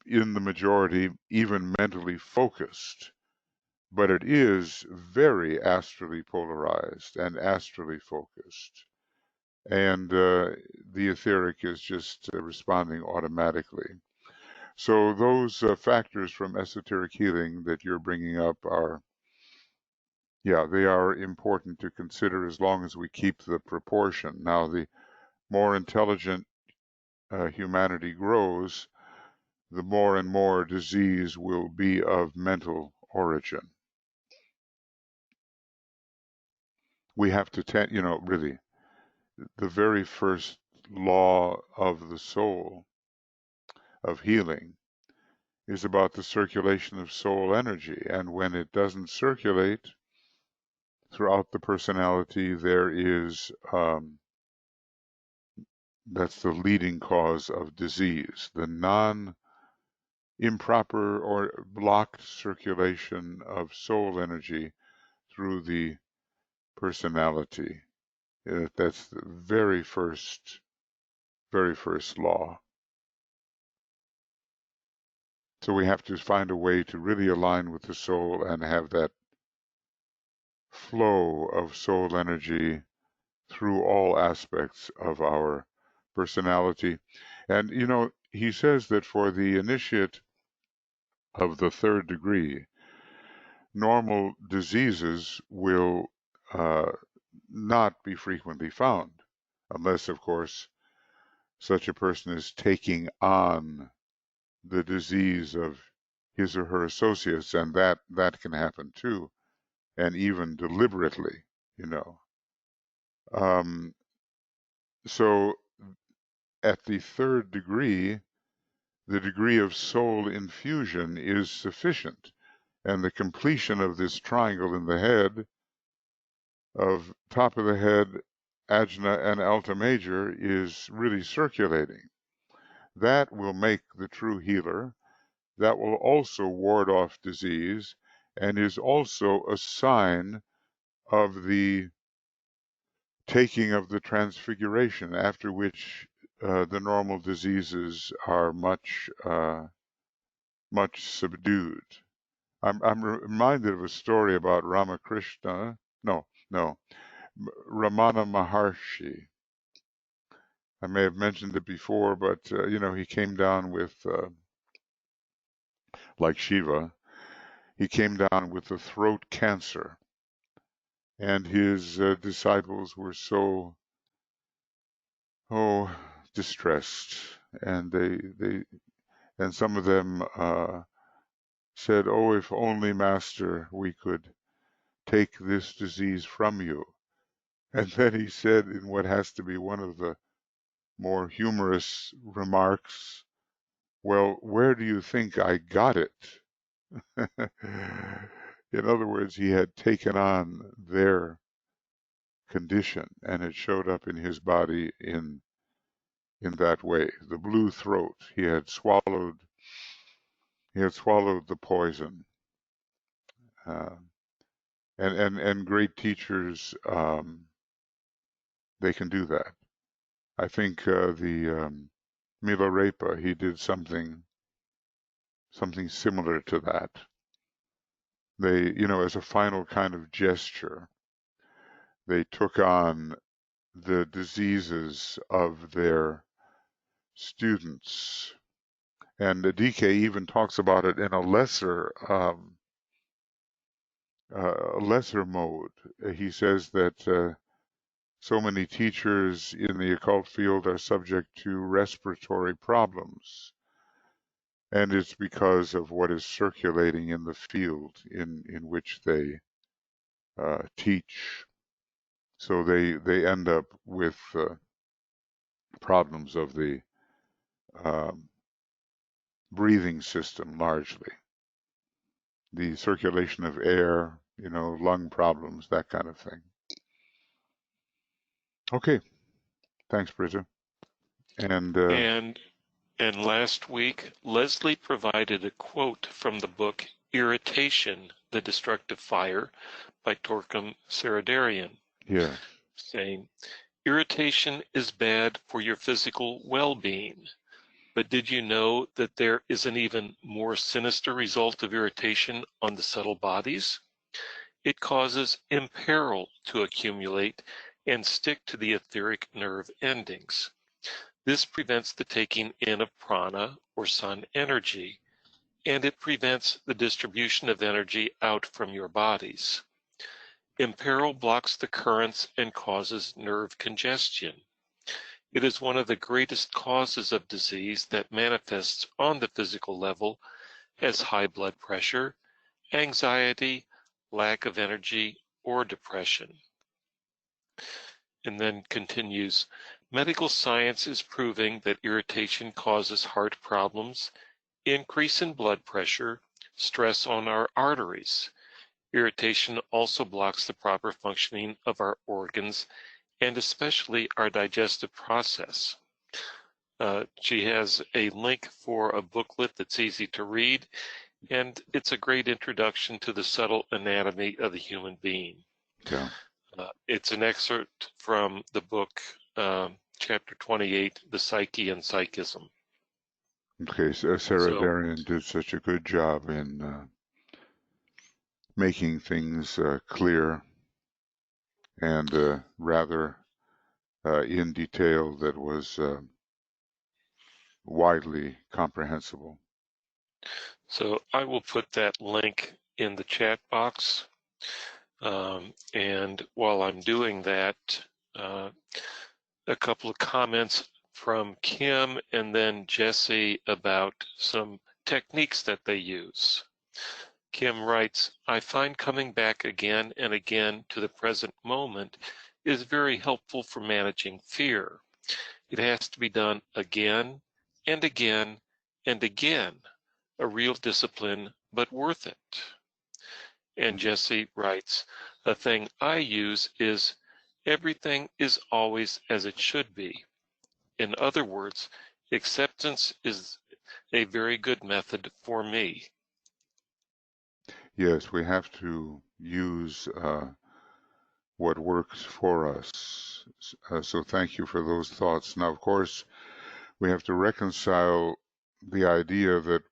in the majority even mentally focused. But it is very astrally polarized and astrally focused. And the etheric is just responding automatically. So those factors from esoteric healing that you're bringing up are, yeah, they are important to consider as long as we keep the proportion. Now, the more intelligent humanity grows, the more and more disease will be of mental origin. We have to, really, the very first law of the soul, of healing, is about the circulation of soul energy. And when it doesn't circulate throughout the personality, there is, that's the leading cause of disease, the improper or blocked circulation of soul energy through the personality. That's the very first law. So we have to find a way to really align with the soul and have that flow of soul energy through all aspects of our personality. And, he says that for the initiate of the third degree, normal diseases will not be frequently found, unless, of course, such a person is taking on the disease of his or her associates, and that can happen too, and even deliberately, you know. Um, so at the third degree, the degree of soul infusion is sufficient, and the completion of this triangle in the head of top of the head, ajna, and alta major is really circulating. That will make the true healer. That will also ward off disease and is also a sign of the taking of the transfiguration, after which the normal diseases are much subdued. I'm reminded of a story about Ramakrishna. No, Ramana Maharshi. I may have mentioned it before, but he came down with, like Shiva, he came down with a throat cancer, and his disciples were so distressed, and and some of them said, "Oh, if only, Master, we could take this disease from you." And then he said, in what has to be one of the more humorous remarks, "Well, where do you think I got it?" In other words, he had taken on their condition, and it showed up in his body in that way. The blue throat, he had swallowed the poison. Uh, and great teachers, they can do that. I think the Milarepa, he did something something similar to that. They, as a final kind of gesture, they took on the diseases of their students. And DK even talks about it in a lesser mode. He says that so many teachers in the occult field are subject to respiratory problems, and it's because of what is circulating in the field in which they teach. So they end up with problems of the um, breathing system largely, the circulation of air, lung problems, that kind of thing. Okay, thanks, Britta. And And last week, Leslie provided a quote from the book Irritation, the Destructive Fire by Torquem Saradarian, yes, saying, irritation is bad for your physical well-being. But did you know that there is an even more sinister result of irritation on the subtle bodies? It causes imperil to accumulate and stick to the etheric nerve endings. This prevents the taking in of prana or sun energy, and it prevents the distribution of energy out from your bodies. Imperil blocks the currents and causes nerve congestion. It is one of the greatest causes of disease that manifests on the physical level as high blood pressure, anxiety, lack of energy, or depression. And then continues, medical science is proving that irritation causes heart problems, increase in blood pressure, stress on our arteries. Irritation also blocks the proper functioning of our organs and especially our digestive process. She has a link for a booklet that's easy to read, and it's a great introduction to the subtle anatomy of the human being. yeah. It's an excerpt from the book, chapter 28, The Psyche and Psychism. Okay, so Sarah Darian did such a good job in making things clear and rather in detail that was widely comprehensible. So I will put that link in the chat box. And while I'm doing that, a couple of comments from Kim and then Jesse about some techniques that they use. Kim writes, I find coming back again and again to the present moment is very helpful for managing fear. It has to be done again and again and again, a real discipline, but worth it. And Jesse writes, a thing I use is everything is always as it should be. In other words, acceptance is a very good method for me. Yes, we have to use what works for us. So thank you for those thoughts. Now, of course, we have to reconcile the idea that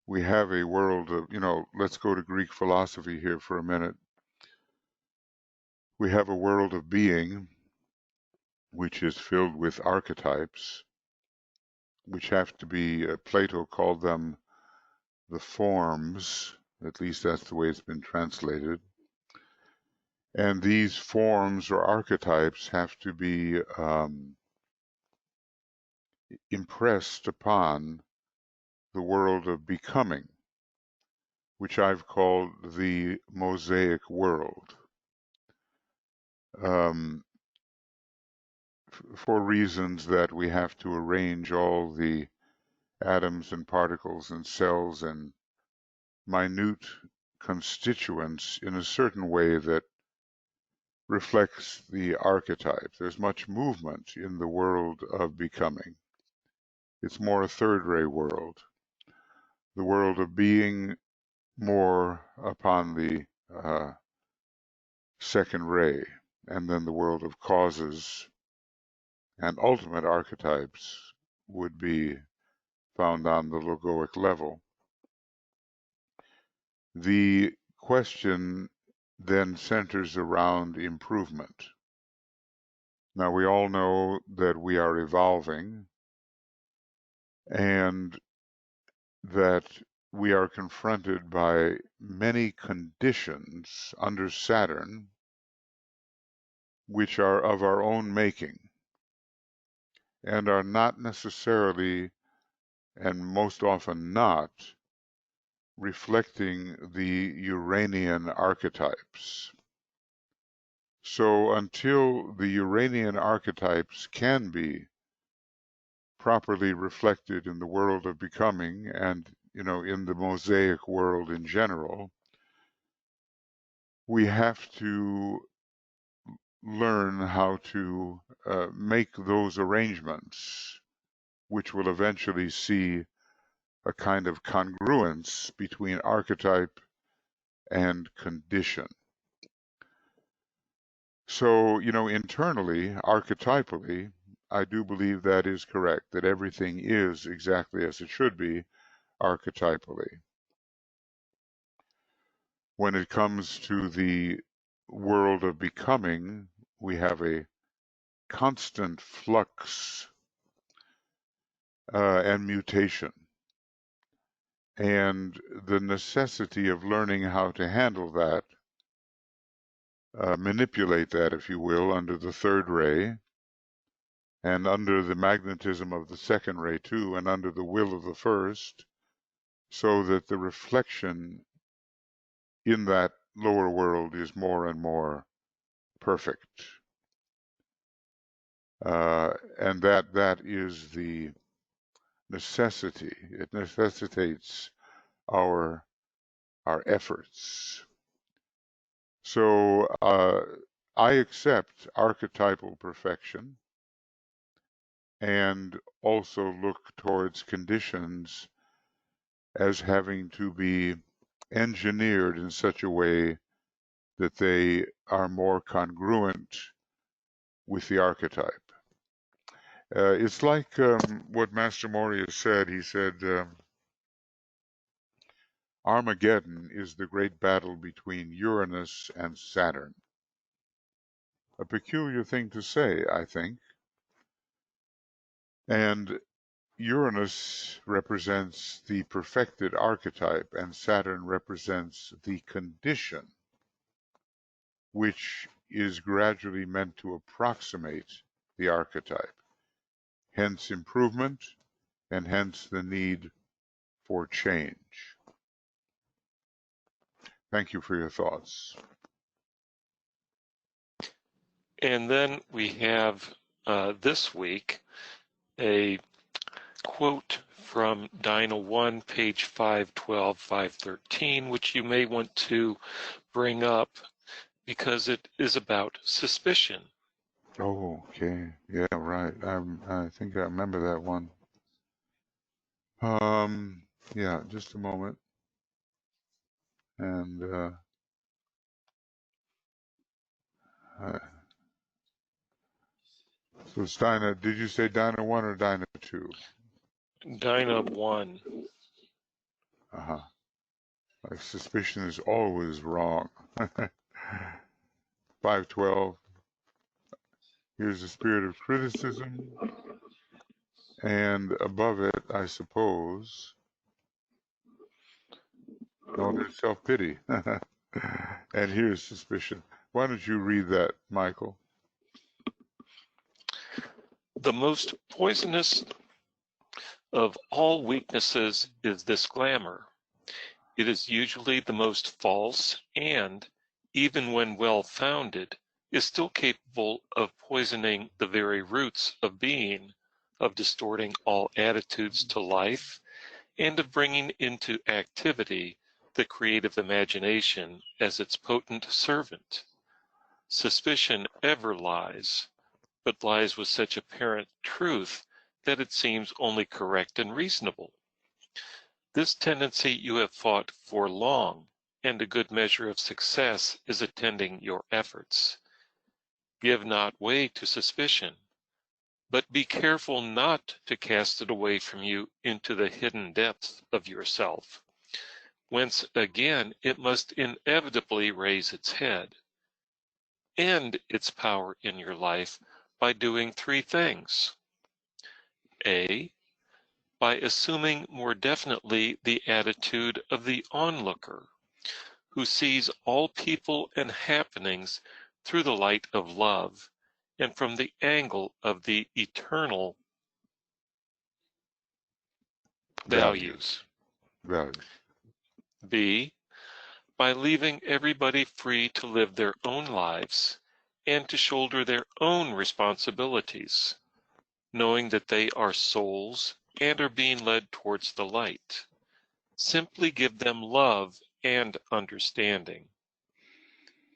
we have a world of, let's go to Greek philosophy here for a minute. We have a world of being which is filled with archetypes, which have to be, Plato called them the forms, at least that's the way it's been translated. And these forms or archetypes have to be impressed upon the world of becoming, which I've called the mosaic world. For reasons that we have to arrange all the atoms and particles and cells and minute constituents in a certain way that reflects the archetype. There's much movement in the world of becoming. It's more a third-ray world. The world of being more upon the second ray, and then the world of causes and ultimate archetypes would be found on the logoic level. The question then centers around improvement. Now, we all know that we are evolving and that we are confronted by many conditions under Saturn which are of our own making and are not necessarily, and most often not, reflecting the Uranian archetypes. So until the Uranian archetypes can be properly reflected in the world of becoming and, in the mosaic world in general, we have to learn how to make those arrangements, which will eventually see a kind of congruence between archetype and condition. So, internally, archetypally, I do believe that is correct, that everything is exactly as it should be archetypally. When it comes to the world of becoming, we have a constant flux and mutation, and the necessity of learning how to handle that, manipulate that, if you will, under the third ray, and under the magnetism of the second ray too, and under the will of the first, so that the reflection in that lower world is more and more perfect. And that is the necessity. It necessitates our efforts. So I accept archetypal perfection and also look towards conditions as having to be engineered in such a way that they are more congruent with the archetype. It's like what Master Moria said. He said, Armageddon is the great battle between Uranus and Saturn. A peculiar thing to say, I think. And Uranus represents the perfected archetype, and Saturn represents the condition, which is gradually meant to approximate the archetype. Hence improvement, and hence the need for change. Thank you for your thoughts. And then we have this week a quote from Dyna 1, page 512, 513, which you may want to bring up because it is about suspicion. Oh, okay. Yeah, right. I think I remember that one. Yeah, just a moment. And so it's Dyna. Did you say Dyna 1 or Dyna 2? Dyna 1. Uh-huh. Like suspicion is always wrong. 512. Here's the spirit of criticism. And above it, I suppose, no, there's self-pity. And here's suspicion. Why don't you read that, Michael? The most poisonous of all weaknesses is this glamour. It is usually the most false and, even when well-founded, is still capable of poisoning the very roots of being, of distorting all attitudes to life, and of bringing into activity the creative imagination as its potent servant. Suspicion ever lies, but lies with such apparent truth that it seems only correct and reasonable. This tendency you have fought for long, and a good measure of success is attending your efforts. Give not way to suspicion, but be careful not to cast it away from you into the hidden depths of yourself. whence again it must inevitably raise its head. End its power in your life by doing three things. A, by assuming more definitely the attitude of the onlooker, who sees all people and happenings through the light of love and from the angle of the eternal values. B, by leaving everybody free to live their own lives and to shoulder their own responsibilities, knowing that they are souls and are being led towards the light. Simply give them love and understanding.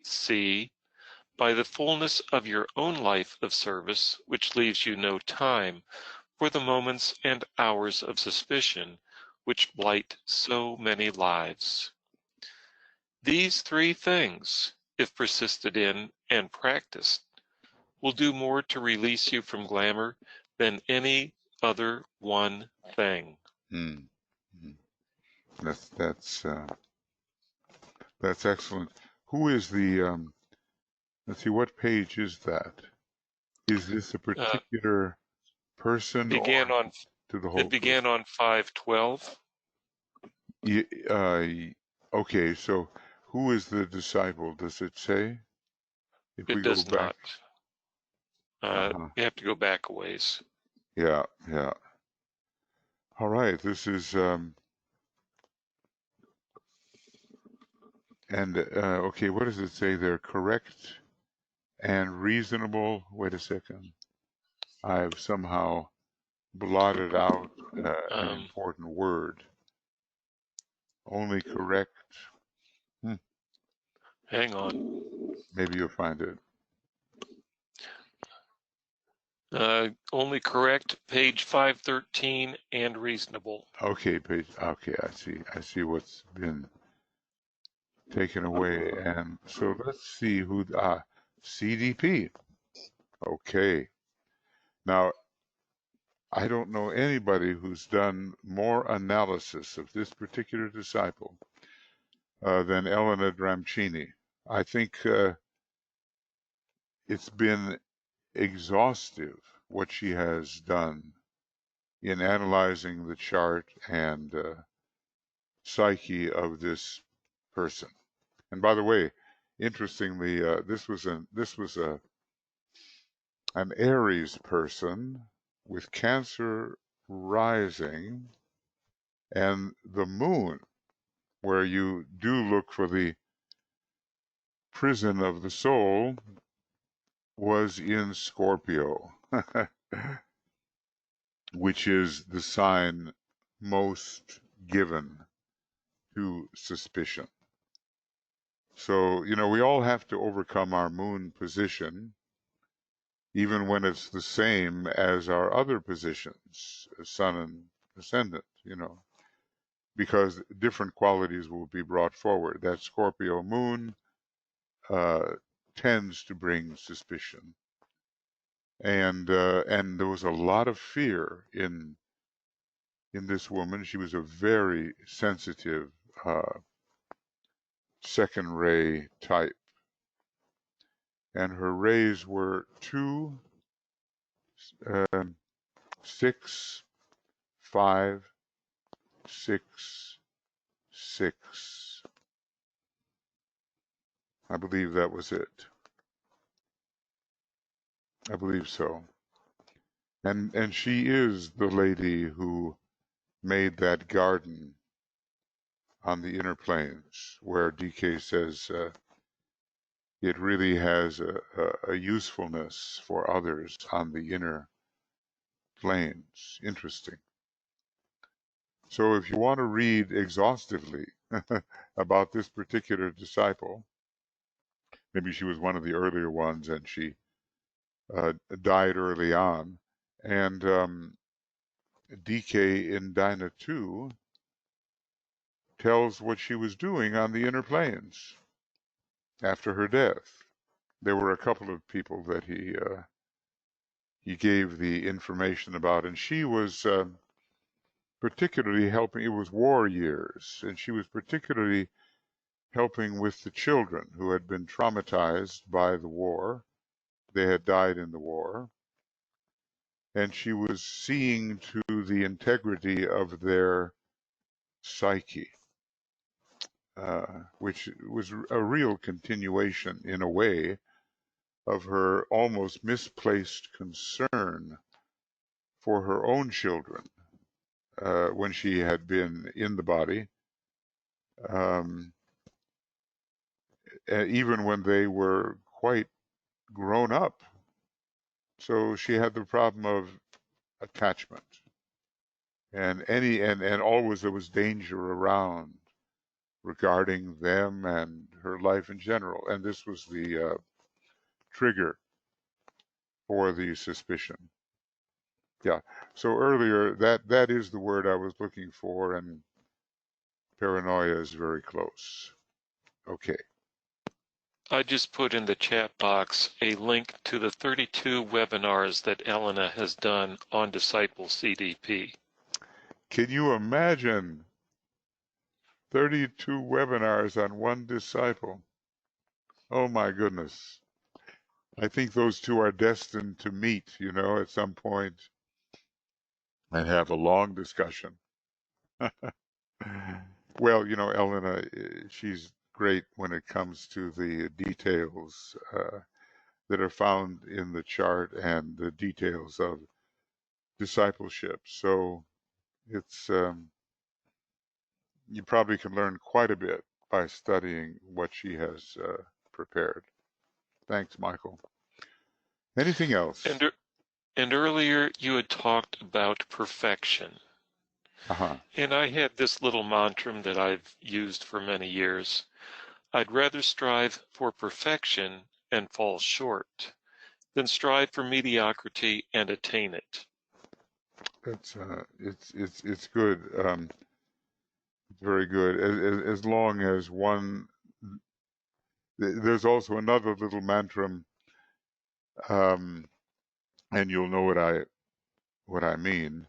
C, by the fullness of your own life of service, which leaves you no time for the moments and hours of suspicion which blight so many lives. These three things, if persisted in and practiced, will do more to release you from glamour than any other one thing. Mm. That's excellent. Who is the? Let's see, what page is that? Is this a particular person Began or on to the it whole began on 512. Okay, so who is the disciple? Does it say? If we It go does back, not. You have to go back a ways. yeah. All right, this is okay. What does it say there? Correct and reasonable. Wait a second. I've somehow blotted out an important word. Only correct. Hang on. Maybe you'll find it. Only correct, page 513, and reasonable. Okay, page. Okay, I see what's been taken away. And so let's see who. CDP. Okay. Now, I don't know anybody who's done more analysis of this particular disciple than Elena Dramcini. I think it's been exhaustive what she has done in analyzing the chart and psyche of this person. And by the way, interestingly, this was an Aries person with Cancer rising, and the moon, where you do look for the prison of the soul, was in Scorpio, which is the sign most given to suspicion. So, we all have to overcome our moon position, even when it's the same as our other positions, sun and ascendant, because different qualities will be brought forward. That Scorpio moon tends to bring suspicion. And there was a lot of fear in this woman. She was a very sensitive second ray type, and her rays were 2, 6, 5, 6, 6. I believe that was it. I believe so. And she is the lady who made that garden on the inner planes, where DK says it really has a usefulness for others on the inner planes. Interesting. So if you want to read exhaustively about this particular disciple, maybe she was one of the earlier ones and she died early on, and DK in Dinah 2 tells what she was doing on the inner planes after her death. There were a couple of people that he gave the information about, and she was particularly helping. It was war years, and she was particularly helping with the children who had been traumatized by the war. They had died in the war, and she was seeing to the integrity of their psyche, which was a real continuation, in a way, of her almost misplaced concern for her own children when she had been in the body, um, even when they were quite grown up. So she had the problem of attachment, and always there was danger around regarding them and her life in general. And this was the trigger for the suspicion. Yeah. So earlier, that is the word I was looking for, and paranoia is very close. Okay. I just put in the chat box a link to the 32 webinars that Elena has done on Disciple CDP. Can you imagine 32 webinars on one disciple? Oh my goodness. I think those two are destined to meet, at some point and have a long discussion. Well, Elena, she's great when it comes to the details that are found in the chart and the details of discipleship. So it's you probably can learn quite a bit by studying what she has prepared. Thanks, Michael. Anything else? And earlier you had talked about perfection. Uh-huh. And I had this little mantra that I've used for many years. I'd rather strive for perfection and fall short than strive for mediocrity and attain it. It's good. It's very good. As long as one, there's also another little mantra, and you'll know what I mean.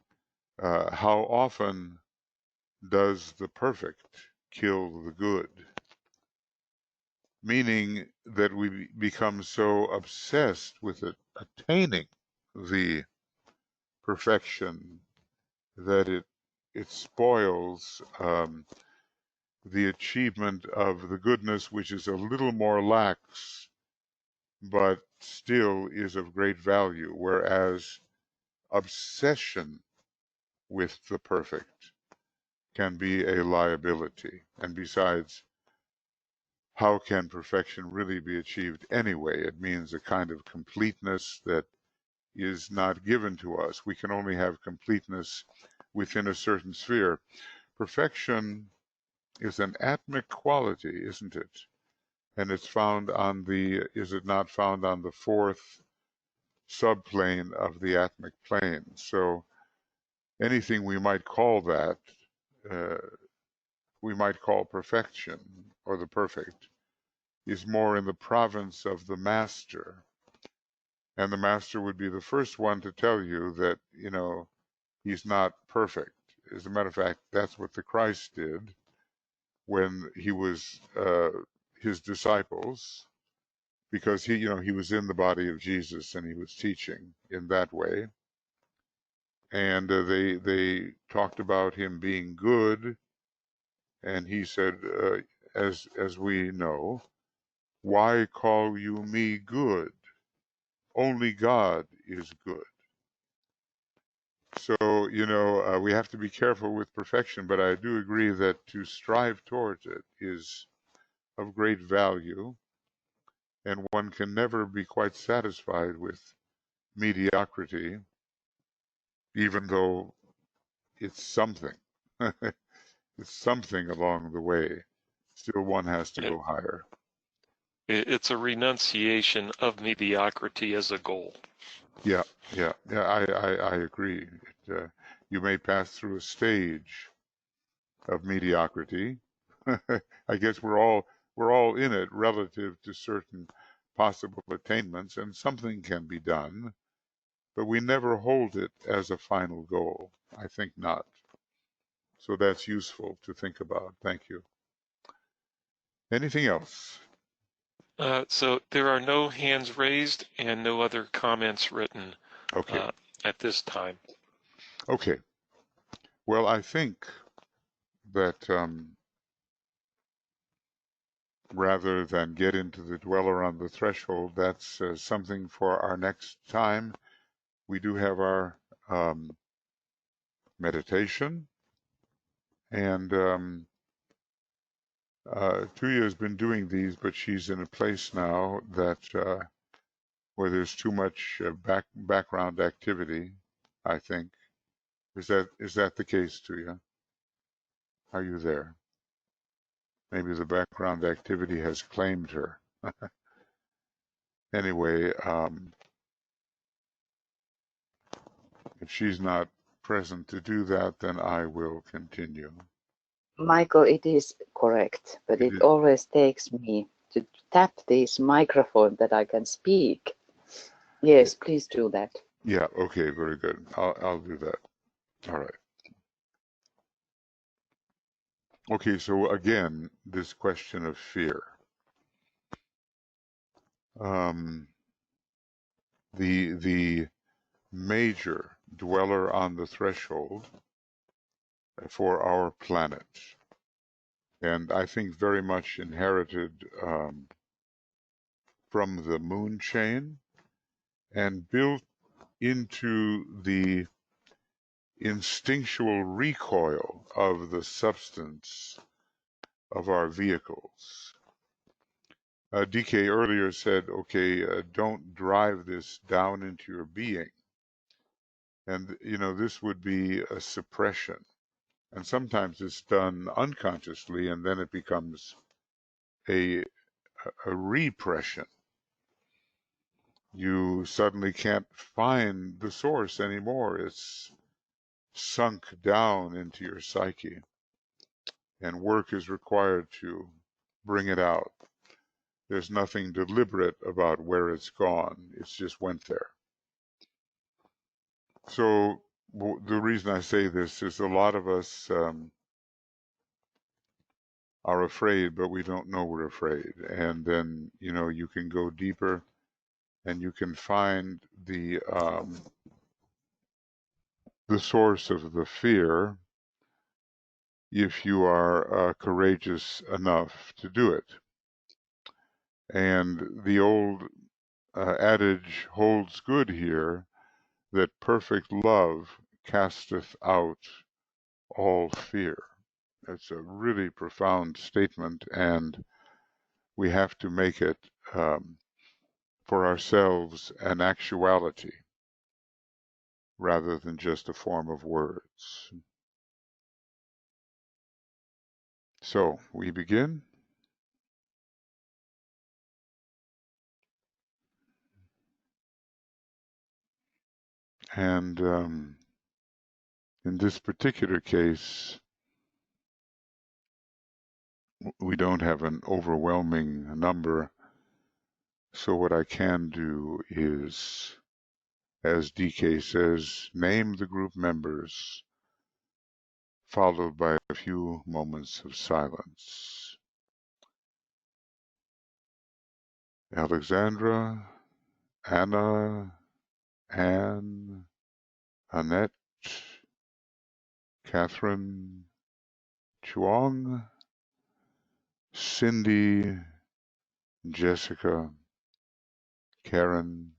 How often does the perfect kill the good? Meaning that we become so obsessed with attaining the perfection that it spoils the achievement of the goodness, which is a little more lax, but still is of great value. Whereas obsession with the perfect can be a liability. And besides, how can perfection really be achieved anyway? It means a kind of completeness that is not given to us. We can only have completeness within a certain sphere. Perfection is an atmic quality, isn't it? And it's found on is it not found on the fourth subplane of the atmic plane? So anything we might call that, uh, we might call perfection or the perfect, is more in the province of the master. And the master would be the first one to tell you that, he's not perfect. As a matter of fact, that's what the Christ did when he was his disciples, because he was in the body of Jesus and he was teaching in that way. And they talked about him being good, and he said, as we know, why call you me good? Only God is good. So, we have to be careful with perfection, but I do agree that to strive towards it is of great value, and one can never be quite satisfied with mediocrity, even though it's something. It's something along the way. Still, one has to go higher. It's a renunciation of mediocrity as a goal. Yeah. I agree. You may pass through a stage of mediocrity. I guess we're all in it relative to certain possible attainments, and something can be done, but we never hold it as a final goal. I think not. So that's useful to think about. Thank you. Anything else? So there are no hands raised and no other comments written Okay. at this time. Okay. Well, I think that rather than get into the dweller on the threshold, that's something for our next time. We do have our meditation, and Tuya has been doing these, but she's in a place now that where there's too much background activity, I think. Is that the case, Tuya? Are you there? Maybe the background activity has claimed her. Anyway, if she's not present to do that, then I will continue. Michael, it is correct, but it always takes me to tap this microphone that I can speak. Yes, please do that. Yeah, okay, very good. I'll do that. All right. Okay, so again, this question of fear. The major dweller on the threshold for our planet, and I think very much inherited from the moon chain and built into the instinctual recoil of the substance of our vehicles. DK earlier said, okay, don't drive this down into your being. And, you know, this would be a suppression. And sometimes it's done unconsciously, and then it becomes a repression. You suddenly can't find the source anymore. It's sunk down into your psyche, and work is required to bring it out. There's nothing deliberate about where it's gone. It's just went there. So the reason I say this is a lot of us are afraid, but we don't know we're afraid. And then, you know, you can go deeper and you can find the source of the fear if you are courageous enough to do it. And the old adage holds good here, that perfect love casteth out all fear. It's a really profound statement, and we have to make it for ourselves an actuality rather than just a form of words. So we begin. And in this particular case, we don't have an overwhelming number. So what I can do is, as DK says, name the group members, followed by a few moments of silence. Alexandra, Anna, Anne, Annette, Catherine, Chuang, Cindy, Jessica, Karen,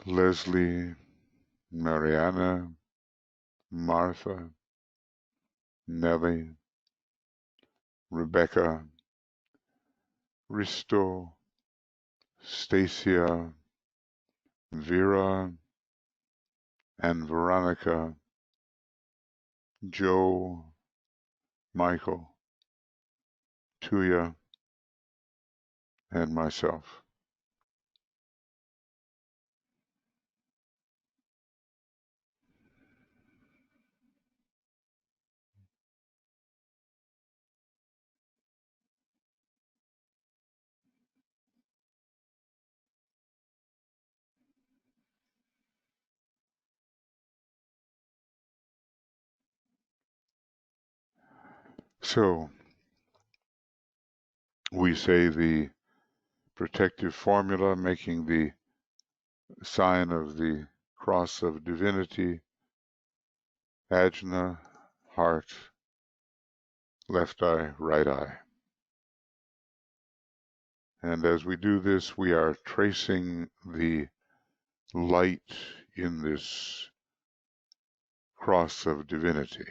Leslie, Mariana, Martha, Nellie, Rebecca, Risto, Stacia, Vera, and Veronica, Joe, Michael, Tuya, and myself. So we say the protective formula, making the sign of the cross of divinity, ajna, heart, left eye, right eye. And as we do this, we are tracing the light in this cross of divinity.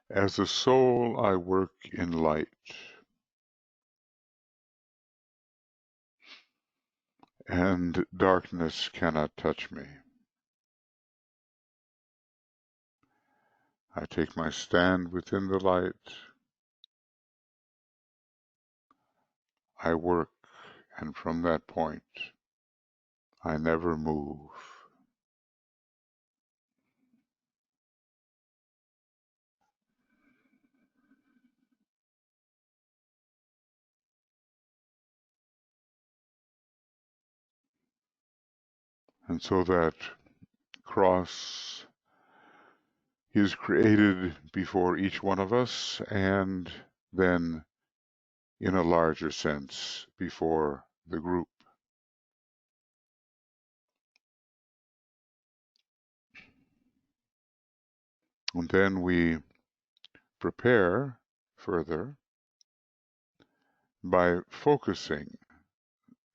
As a soul, I work in light, and darkness cannot touch me. I take my stand within the light. I work, and from that point, I never move. And so that cross is created before each one of us, and then in a larger sense before the group. And then we prepare further by focusing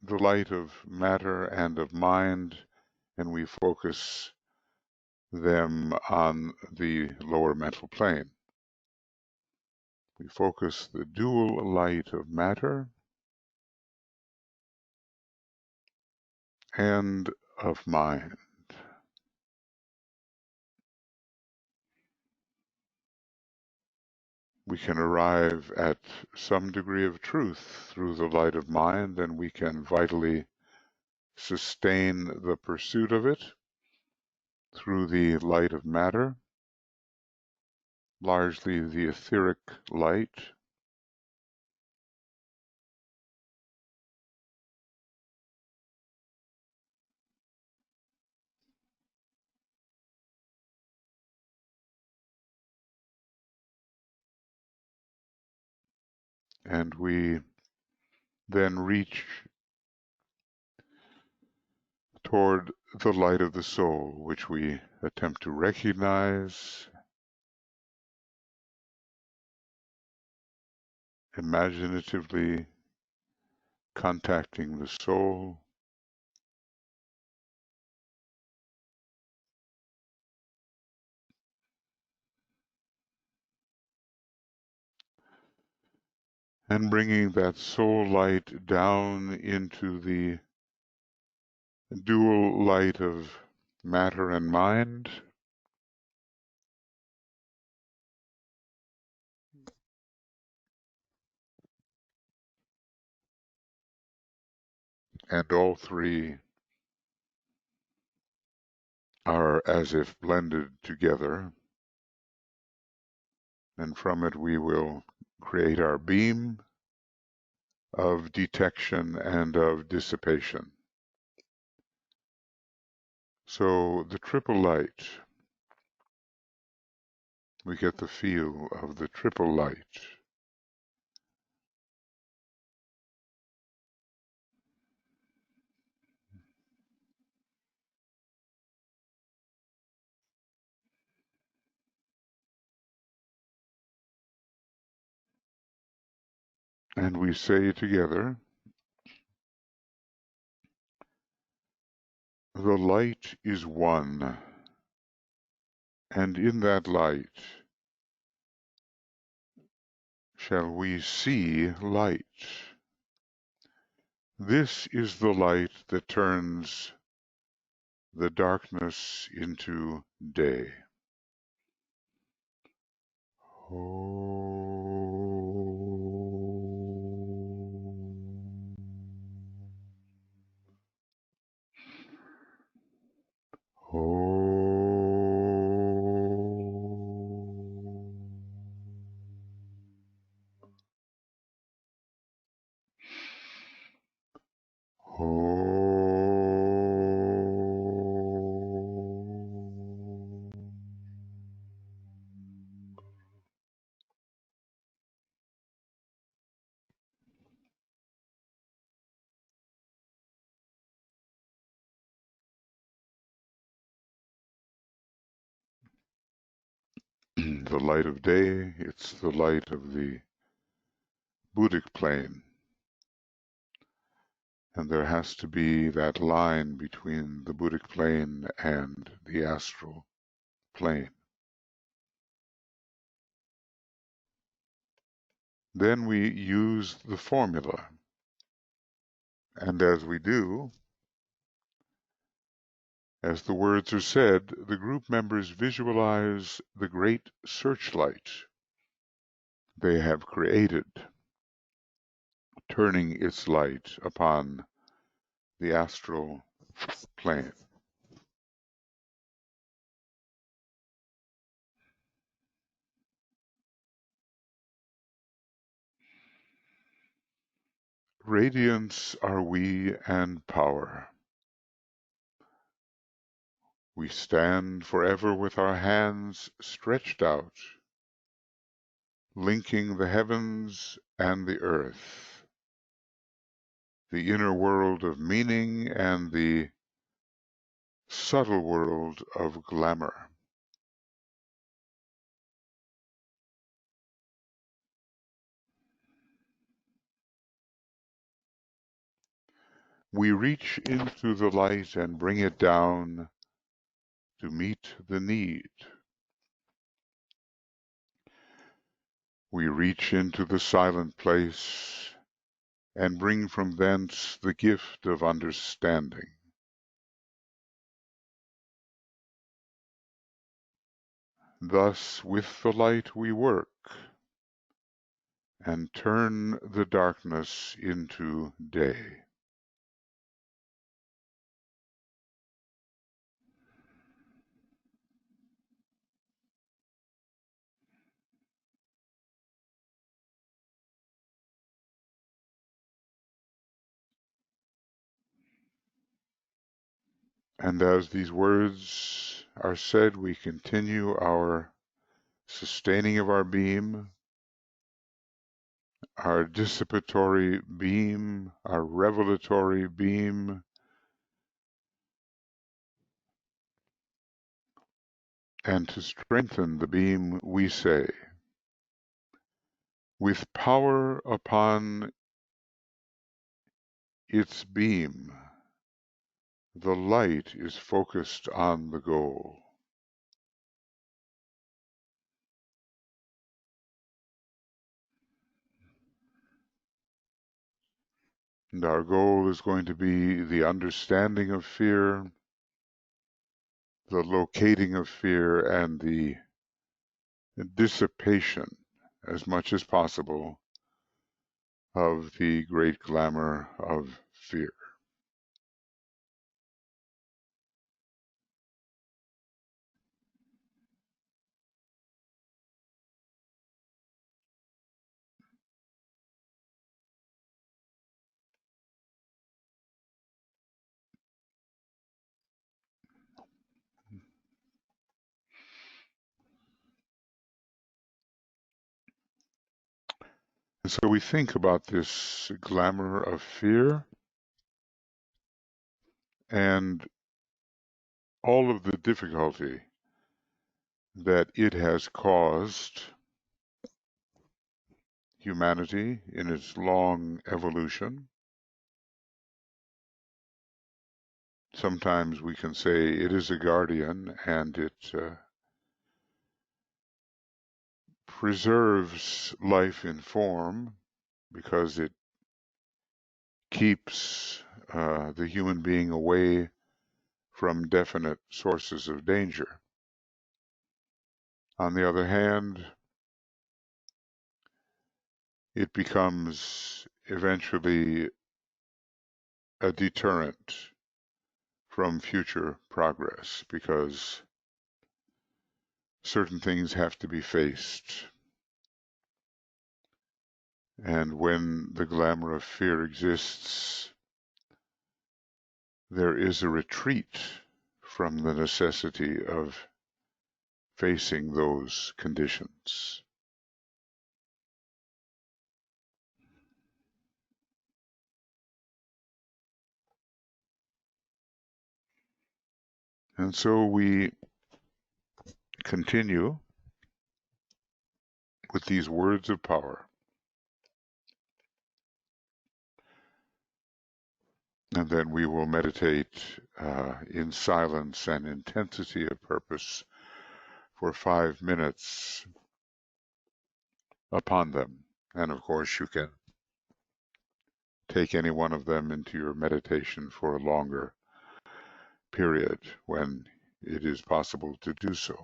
the light of matter and of mind, and we focus them on the lower mental plane. We focus the dual light of matter and of mind. We can arrive at some degree of truth through the light of mind, and we can vitally sustain the pursuit of it through the light of matter, largely the etheric light. And we then reach toward the light of the soul, which we attempt to recognize, imaginatively contacting the soul, and bringing that soul light down into the dual light of matter and mind, and all three are as if blended together, and from it we will create our beam of detection and of dissipation. So the triple light, we get the feel of the triple light, and we say together, the light is one, and in that light shall we see light. This is the light that turns the darkness into day. The light of day, it's the light of the Buddhic plane. And there has to be that line between the Buddhic plane and the astral plane. Then we use the formula. And as we do, as the words are said, the group members visualize the great searchlight they have created, turning its light upon the astral plane. Radiance are we and power. We stand forever with our hands stretched out, linking the heavens and the earth, the inner world of meaning and the subtle world of glamour. We reach into the light and bring it down to meet the need. We reach into the silent place and bring from thence the gift of understanding. Thus with the light we work and turn the darkness into day. And as these words are said, we continue our sustaining of our beam, our dissipatory beam, our revelatory beam, and to strengthen the beam we say, with power upon its beam, the light is focused on the goal. And our goal is going to be the understanding of fear, the locating of fear, and the dissipation, as much as possible, of the great glamour of fear. And so we think about this glamour of fear and all of the difficulty that it has caused humanity in its long evolution. Sometimes we can say it is a guardian and it preserves life in form because it keeps the human being away from definite sources of danger. On the other hand, it becomes eventually a deterrent from future progress because certain things have to be faced. And when the glamour of fear exists, there is a retreat from the necessity of facing those conditions. And so we continue with these words of power. And then we will meditate in silence and intensity of purpose for 5 minutes upon them. And of course, you can take any one of them into your meditation for a longer period when it is possible to do so.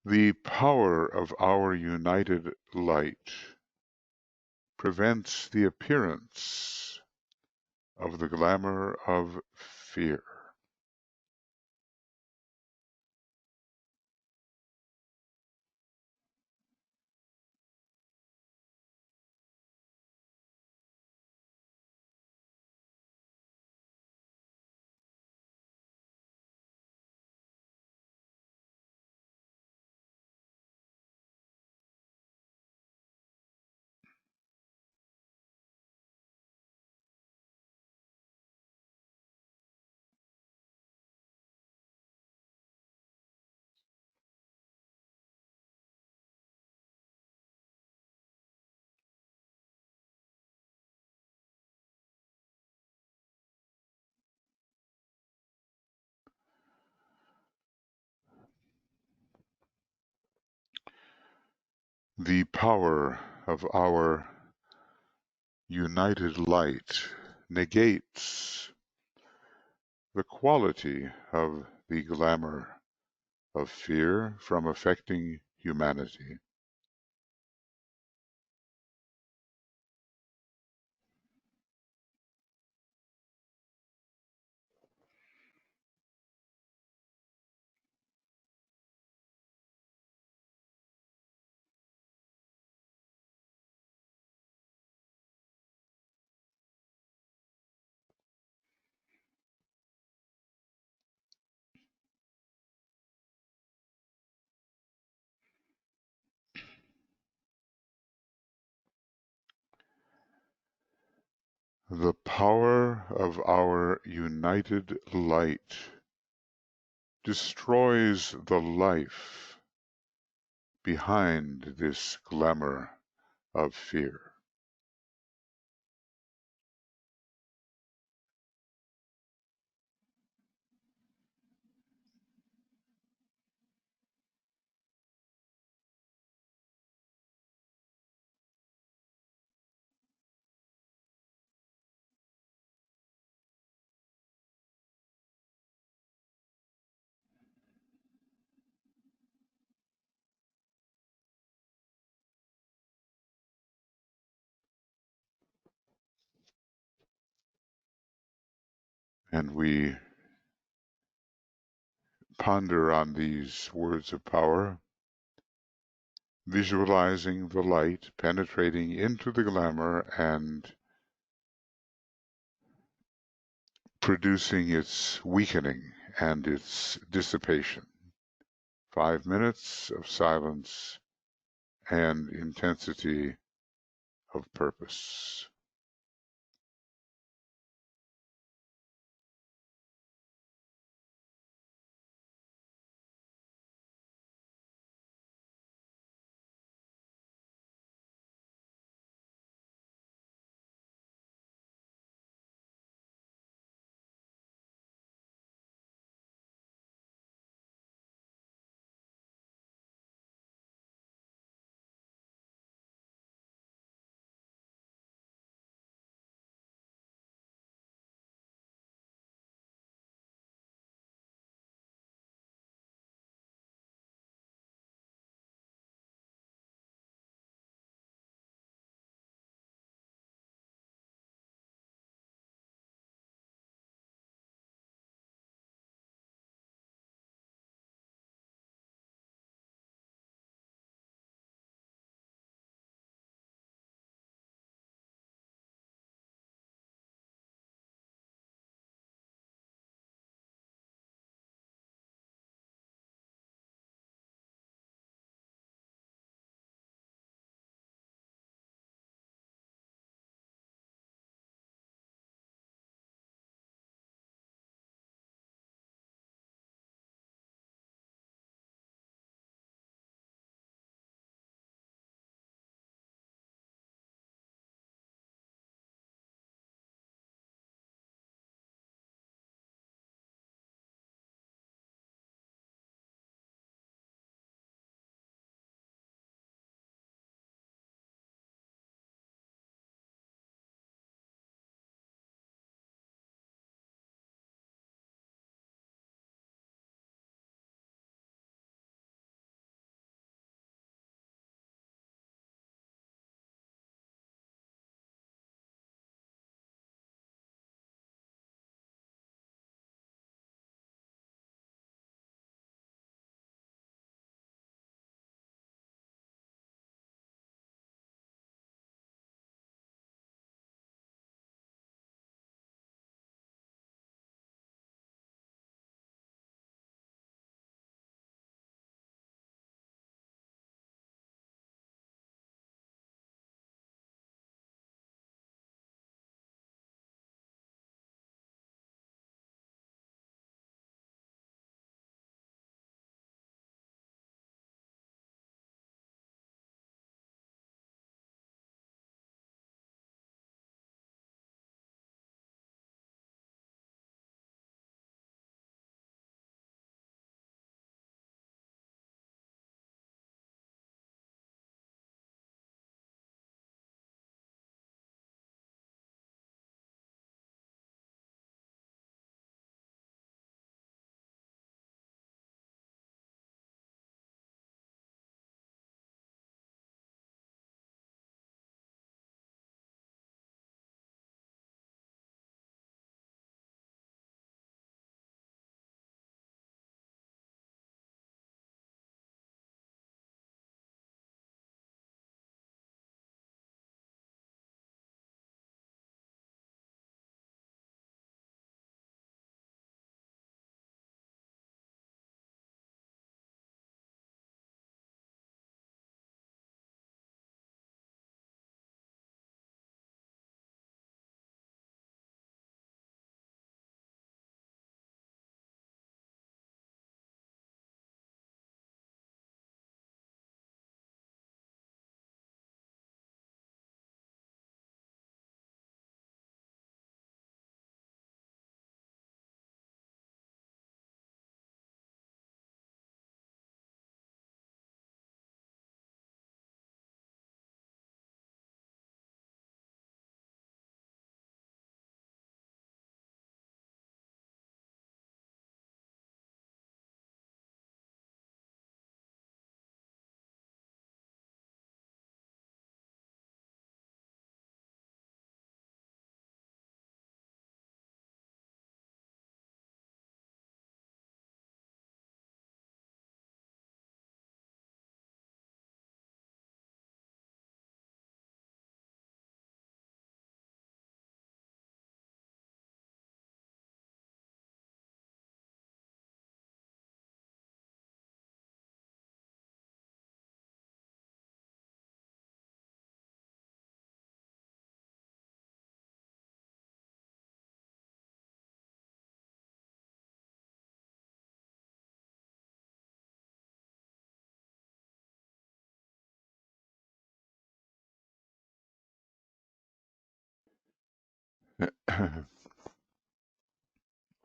The power of our united light prevents the appearance of the glamour of fear. The power of our united light negates the quality of the glamour of fear from affecting humanity. The power of our united light destroys the life behind this glamour of fear. And we ponder on these words of power, visualizing the light penetrating into the glamour and producing its weakening and its dissipation. 5 minutes of silence and intensity of purpose.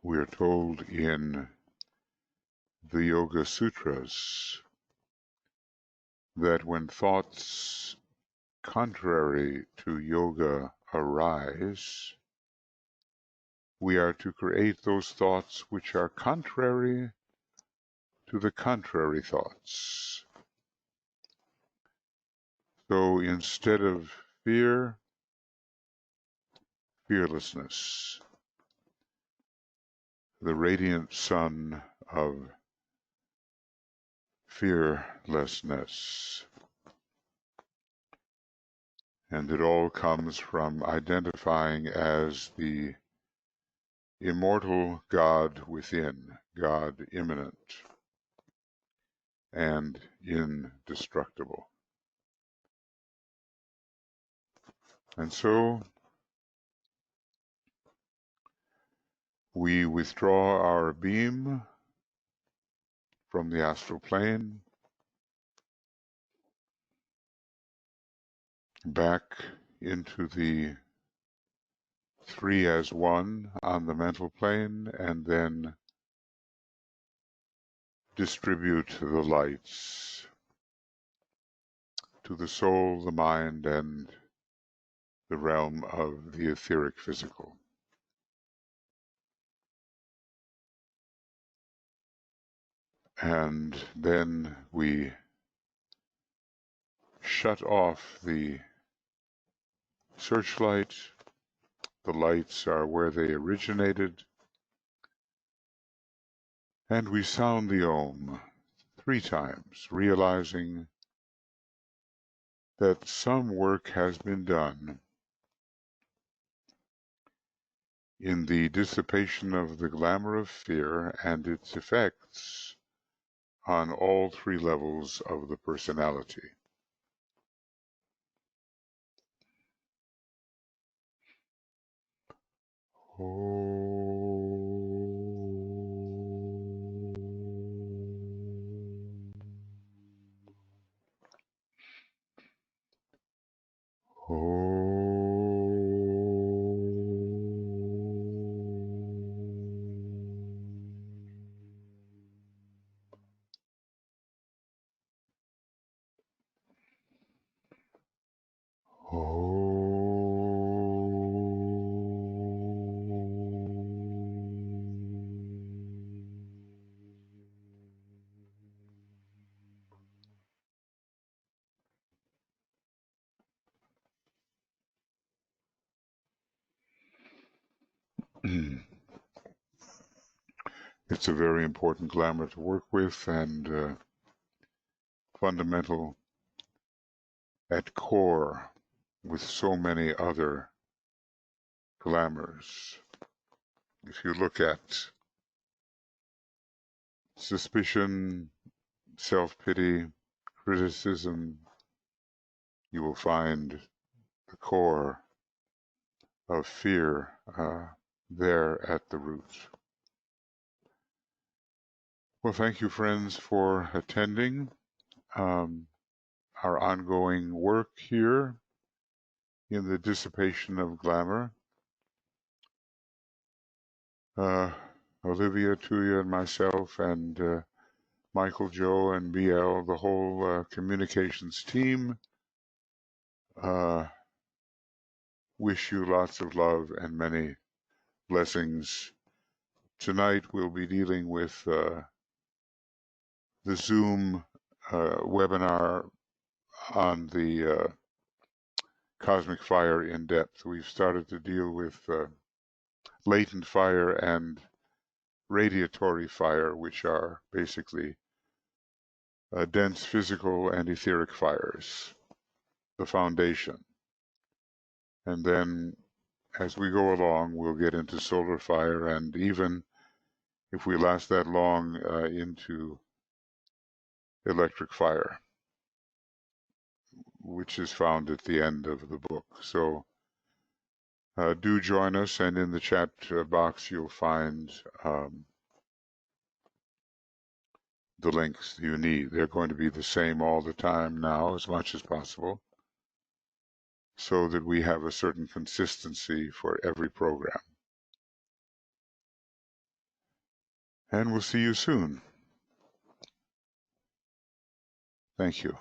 We're told in the Yoga Sutras that when thoughts contrary to yoga arise, we are to create those thoughts which are contrary to the contrary thoughts. So instead of fear, fearlessness, the radiant sun of fearlessness. And it all comes from identifying as the immortal God within, God immanent and indestructible. And so we withdraw our beam from the astral plane back into the three as one on the mental plane, and then distribute the lights to the soul, the mind, and the realm of the etheric physical. And then we shut off the searchlight. The lights are where they originated. And we sound the Om 3 times, realizing that some work has been done in the dissipation of the glamour of fear and its effects on all 3 levels of the personality. It's a very important glamour to work with, and fundamental at core with so many other glamours. If you look at suspicion, self-pity, criticism, you will find the core of fear there at the root. Well, thank you, friends, for attending our ongoing work here in the dissipation of glamour. Olivia, Tuya, and myself, and Michael, Joe, and BL, the whole communications team, wish you lots of love and many blessings. Tonight we'll be dealing with the Zoom webinar on the cosmic fire in depth. We've started to deal with latent fire and radiatory fire, which are basically dense physical and etheric fires, the foundation. And then as we go along, we'll get into solar fire, and even if we last that long, into electric fire, which is found at the end of the book. So do join us, and in the chat box you'll find the links you need. They're going to be the same all the time now, as much as possible. so that we have a certain consistency for every program. And we'll see you soon. Thank you.